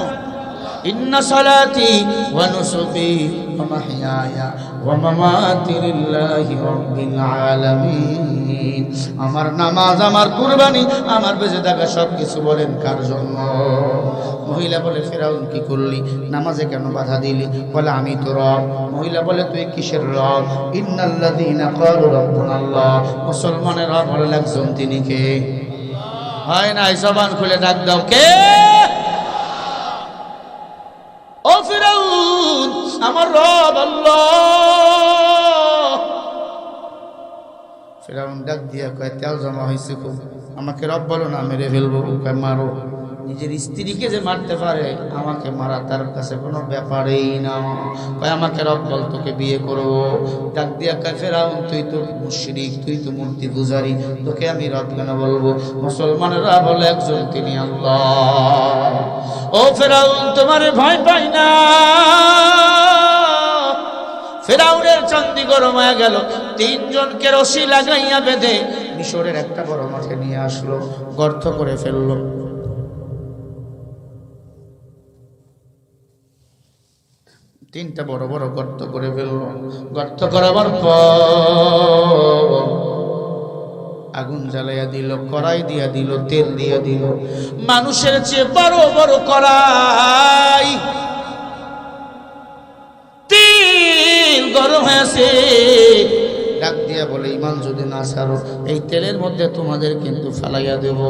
ইন্না সালাতি ওয়া নুসুকি ওয়া মাহইয়ায়া ওয়া মামাতি লিল্লাহি রাব্বিল আলামিন। আমার নামাজ, আমার কুরবানি, আমার বেঁচে থাকা সব কিছু বলেন কার জন্য? মহিলা বলে ফেরাউন কি করলি, নামাজে কেন বাধা দিলি? বলে আমি তো রব। মহিলা বলে তুই কিসের রব? ইন্নাল্লাযীনা ক্বালু রাব্বুনাল্লাহ, মুসলমানের রব হলেন একজন, তিনি কে? হয় না, জবান খুলে ডাক দাও, কে? ও ফিরাউন, আমার রব আল্লাহ। ফিরাউন ডাক দিয়া কয় তেল জমা হয়েছে খুব, আমাকে রব বলো না, মেরে ফেলবো। কয় মারো। নিজের স্ত্রীকে যে মারতে পারে, আমাকে মারা তার কাছে কোনো ব্যাপারেই না। কয় আমাকে রব বল, তোকে বিয়ে করবো। ডাক দিয়া কয় ফিরাউন তুই তো মুশরিক, তুই তো মূর্তি পূজারি, তোকে আমি রব কেন বলবো? মুসলমানেরা বলে একজন, তিনি আল্লাহ। ও ফেরাউন তোমারে ভয় পাই না। ফেরাউনের চান্দি গরম হয়ে গেল, 3 জনকে রশি লাগাইয়া বেঁধে মিশরের একটা বড় মাঠে নিয়ে আসলো, গর্ত করে ফেললো। 3টা বড় বড় গর্ত করে ফেললো। গর্ত করাবার পর আগুন জ্বালাইয়া দিল, কড়াই দিয়া দিল, তেল দিয়া দিল। মানুষের চেয়ে বড় বড় কড়াই, তেল গরম হয়েছে। ডাক দিয়া বলে ঈমান যদি না ছাড়ো, এই তেলের মধ্যে তোমাদের কিন্তু ফালাইয়া দেব।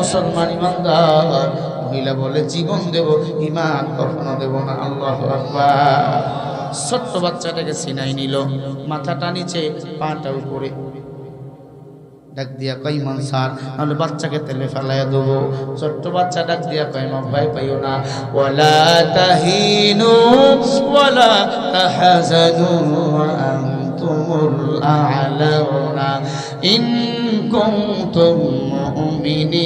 মুসলমান ঈমানদার। মহিলা বলে জীবন দেব, ঈমান কখনো দেব না। আল্লাহু আকবার। ছোট্ট বাচ্চাটাকে সিনাই নিল, মাথাটা নিচে, পাটা উপরে। ডাক দিয়া কয় ঈমান ছাড়, নাহলে বাচ্চাকে তেলে ফেলাইয়া দেবো। ছোট্ট বাচ্চা ডাক দিয়া কয় মা ভয় পাইও না। ওয়ালা তাহিনু ওয়ালা তাহজানু ওয়া আনতুমুল আ'লাউনা ইন কুনতুম মুমিনিন।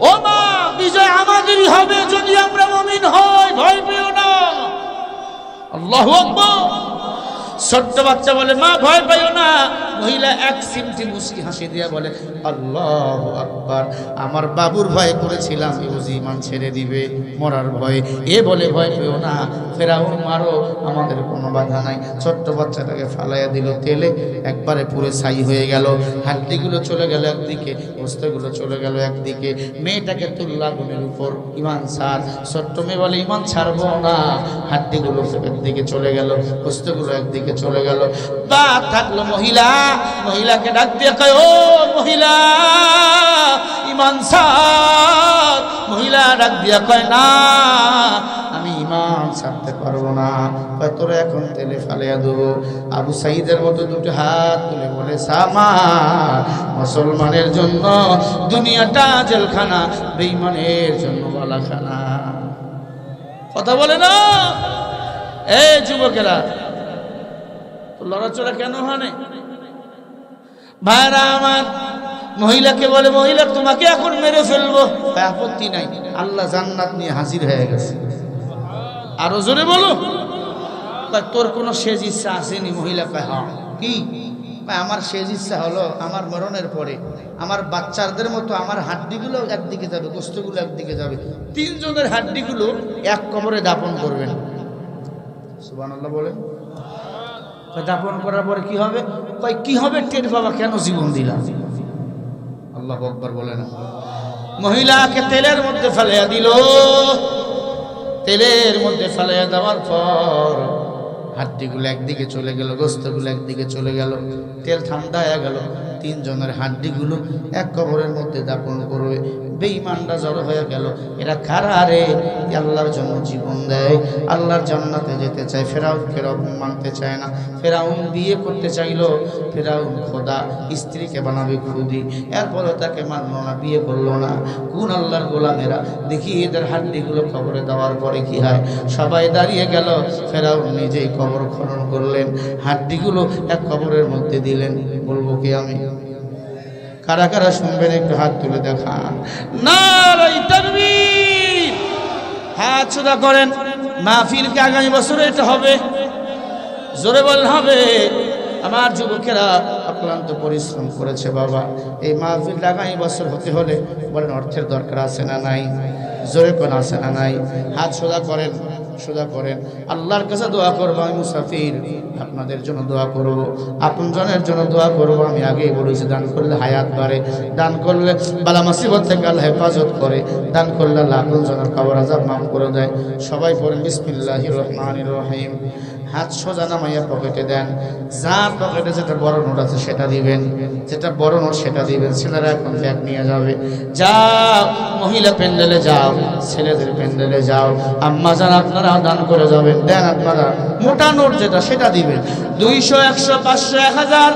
ও মা, বিজয় আমাদেরই হবে যদি আমরা মুমিন হই, ভয় পেও না। আল্লাহু আকবার। ছোট্ট বাচ্চা বলে মা ভয় পাইও না। মহিলা এক সিমটি মুস্কি হাসি দিয়া বলে আল্লাহু আকবার। আমার বাবুর ভয় করেছিলাম, ও ঈমান ছেড়ে দিবে মরার ভয়ে। এ বলে ভয় পেও না, ফেরাউন মারো, আমাদের কোনো বাধা নাই। ছোট্ট বাচ্চাটাকে ফালাইয়া দিল তেলে, একবারে পুরো ছাই হয়ে গেল। হাড্ডিগুলো চলে গেল একদিকে, গোশতগুলো চলে গেল একদিকে। মেয়েটাকে তুললা আগুনের উপর, ঈমান ছাড়। ছোট্ট মেয়ে বলে ঈমান ছাড়বো না। হাড্ডিগুলো একদিকে চলে গেল, গোশতগুলো একদিকে চলে গেল। বা থাকলো মহিলা। মহিলাকে ডাক দিয়ে কয় ও মহিলা, ঈমান ছাড়। মহিলা ডাক দিয়া কয় না, আমি ঈমান ছাড়তে পারবো না। কয় তোরে এখন তেলে ফালাইয়া দেবো। আবু সাঈদের মতো 2টো হাত তুলে বলে সামা, মুসলমানের জন্য দুনিয়াটা জেলখানা, বেঈমানের জন্য বালাখানা। কথা বলে না এই যুবকেরা, লড়াচড়া কেন হয়? ভাইরা আমার, মহিলাকে বলে মহিলা তোমাকে এখন মেরে ফেলবো। আপত্তি নাই, আল্লাহ জান্নাত নিয়ে হাজির হয়ে গেছে। আরো জোরে বলো। তোর কোনো শেষ ইচ্ছা আসেনি? মহিলা কয় হ্যাঁ। কি? আমার শেষ ইচ্ছা হলো আমার মরণের পরে আমার বাচ্চাদের মতো আমার হাড্ডিগুলো একদিকে যাবে, গোস্তগুলো একদিকে যাবে, তিনজনের হাড্ডিগুলো এক কবরে দাপন করবেন। সুবহানাল্লাহ বলেন। দাপন করার পরে কি হবে? কয় কি হবে টের বাবা, কেন জীবন দিলাম? আল্লাহু আকবার বলেন। মহিলাকে তেলের মধ্যে ফেলাইয়া দিল। তেলের মধ্যে ফেলাইয়া দেওয়ার পর হাড্ডিগুলো একদিকে চলে গেল, গোস্তগুলো একদিকে চলে গেল, তেল ঠান্ডা হয়ে গেল। তিনজনের হাড্ডিগুলো এক কবরের মধ্যে দাপন করবে। বেঈমানরা জড়ো হয়ে গেল, এরা কারা রে? আল্লাহর জন্য জীবন দেয়, আল্লাহর জান্নাতে যেতে চায়। ফেরাউনকে রব মানতে চায় না। ফেরাউন বিয়ে করতে চাইলো, ফেরাউন খোদা, স্ত্রীকে বানাবে খুদি, এরপরও তাকে মানলো না, বিয়ে করলো না। কোন আল্লাহর গোলামেরা! দেখি এদের হাড্ডিগুলো কবরে দেওয়ার পরে কি হয়। সবাই দাঁড়িয়ে গেল, ফেরাউন নিজেই কবর খনন করলেন, হাড্ডিগুলো এক কবরের মধ্যে দিলেন। বলবো কি আমি? কারা কারা শুনবেন একটু হাত তুলে দেখান। নারায়ে তাকবীর! হাত সোজা করেন। মাহফিলকে আগামী বছরে এটা হবে, জোরে বল হবে। আমার যুবকেরা অক্লান্ত পরিশ্রম করেছে বাবা। এই মাহফিল আগামী বছর হতে হলে বলেন অর্থের দরকার আছে না নাই? জোরে কোন আছে না নাই? হাত সোজা করেন, সোজা করেন। আল্লাহর কাছে দোয়া করবো। আমি মুসাফির, আপনাদের জন্য দোয়া করব, আপনজনের জন্য দোয়া করব। আমি আগেই বলেছি, দান করলে হায়াত বাড়ে, দান করলে বালা মুসিবত থেকে আল্লাহ হেফাজত করে, দান করলে আল্লাহ আপনজনের কবর আযাব মাফ করে দেয়। সবাই পড়েন বিসমিল্লাহির রহমানির রহিম। হাত সোজা নামাইয়া পকেটে দেন। যার পকেটে যেটা বড় নোট আছে সেটা দিবেন, যেটা বড় নোট সেটা দিবেন। ছেলেরা এখন ব্যাগ নিয়ে যাবে। যাও মহিলা প্যান্ডেলে যাও, ছেলেদের প্যান্ডেলে যাও। আম্মা যান আপনারাও দান করে যাবেন। দেন আপনারা মোটা নোট যেটা সেটা দিবেন। 200, 100, 500, 1000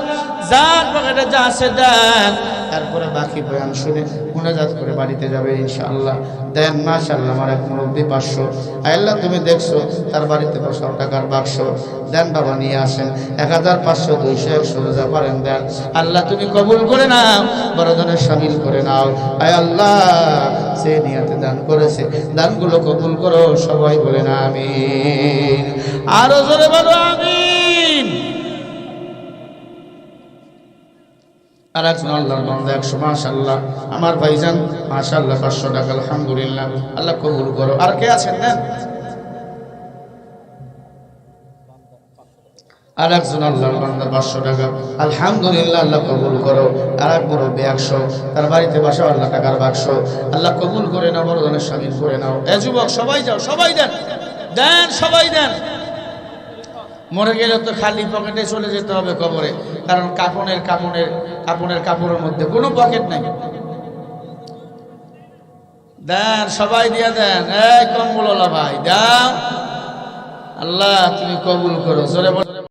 যার পকেটে যা আছে দেন। তারপরে বাকি বয়ান শুনে মুনাজাত করে বাড়িতে যাবে ইনশাআল্লাহ। দেন। মাশাআল্লাহ, আমার এক মুরব্বি 500। আল্লাহ তুমি দেখছো, তার বাড়িতে 500 টাকার বাক্স। দেন বাবা, নিয়ে আসেন। 1000, 500, 200, 100 যা পারেন দেন। আল্লাহ তুমি কবুল করে নাও, বড়জনের শামিল করে নাও। আয় আল্লাহ, সে নিয়তে দান করেছে, দানগুলো কবুল করো। সবাই বলেন আমিন। আরো জোরে বলো আমিন। আর একজন আল্লাহর বান্দা 100, মাশাআল্লাহ। আমার ভাইজান মাশাআল্লাহ 500 টাকা, আলহামদুলিল্লাহ। আল্লাহ কবুল করো। আর কে আছেন দেন? আর একজন আল্লাহর বান্দা 500 টাকা, আলহামদুলিল্লাহ। আল্লাহ কবুল করো। আর এক মুরব্বি 100, তার বাড়িতে 52 টাকার বাক্স। আল্লাহ কবুল করে নাও, বড়জনের শামিল করে নাও। এ যুবক সবাই যাও, সবাই দেন, দেন, সবাই দেন। মরে গেলে তো খালি পকেটে চলে যেতে হবে কবরে, কারণ কাপড়ের মধ্যে কোনো পকেট নাই। দেন, সবাই দিয়ে দেন। এই কম্বলওয়ালা ভাই দাও। আল্লাহ তুমি কবুল করো। জোরে বলো।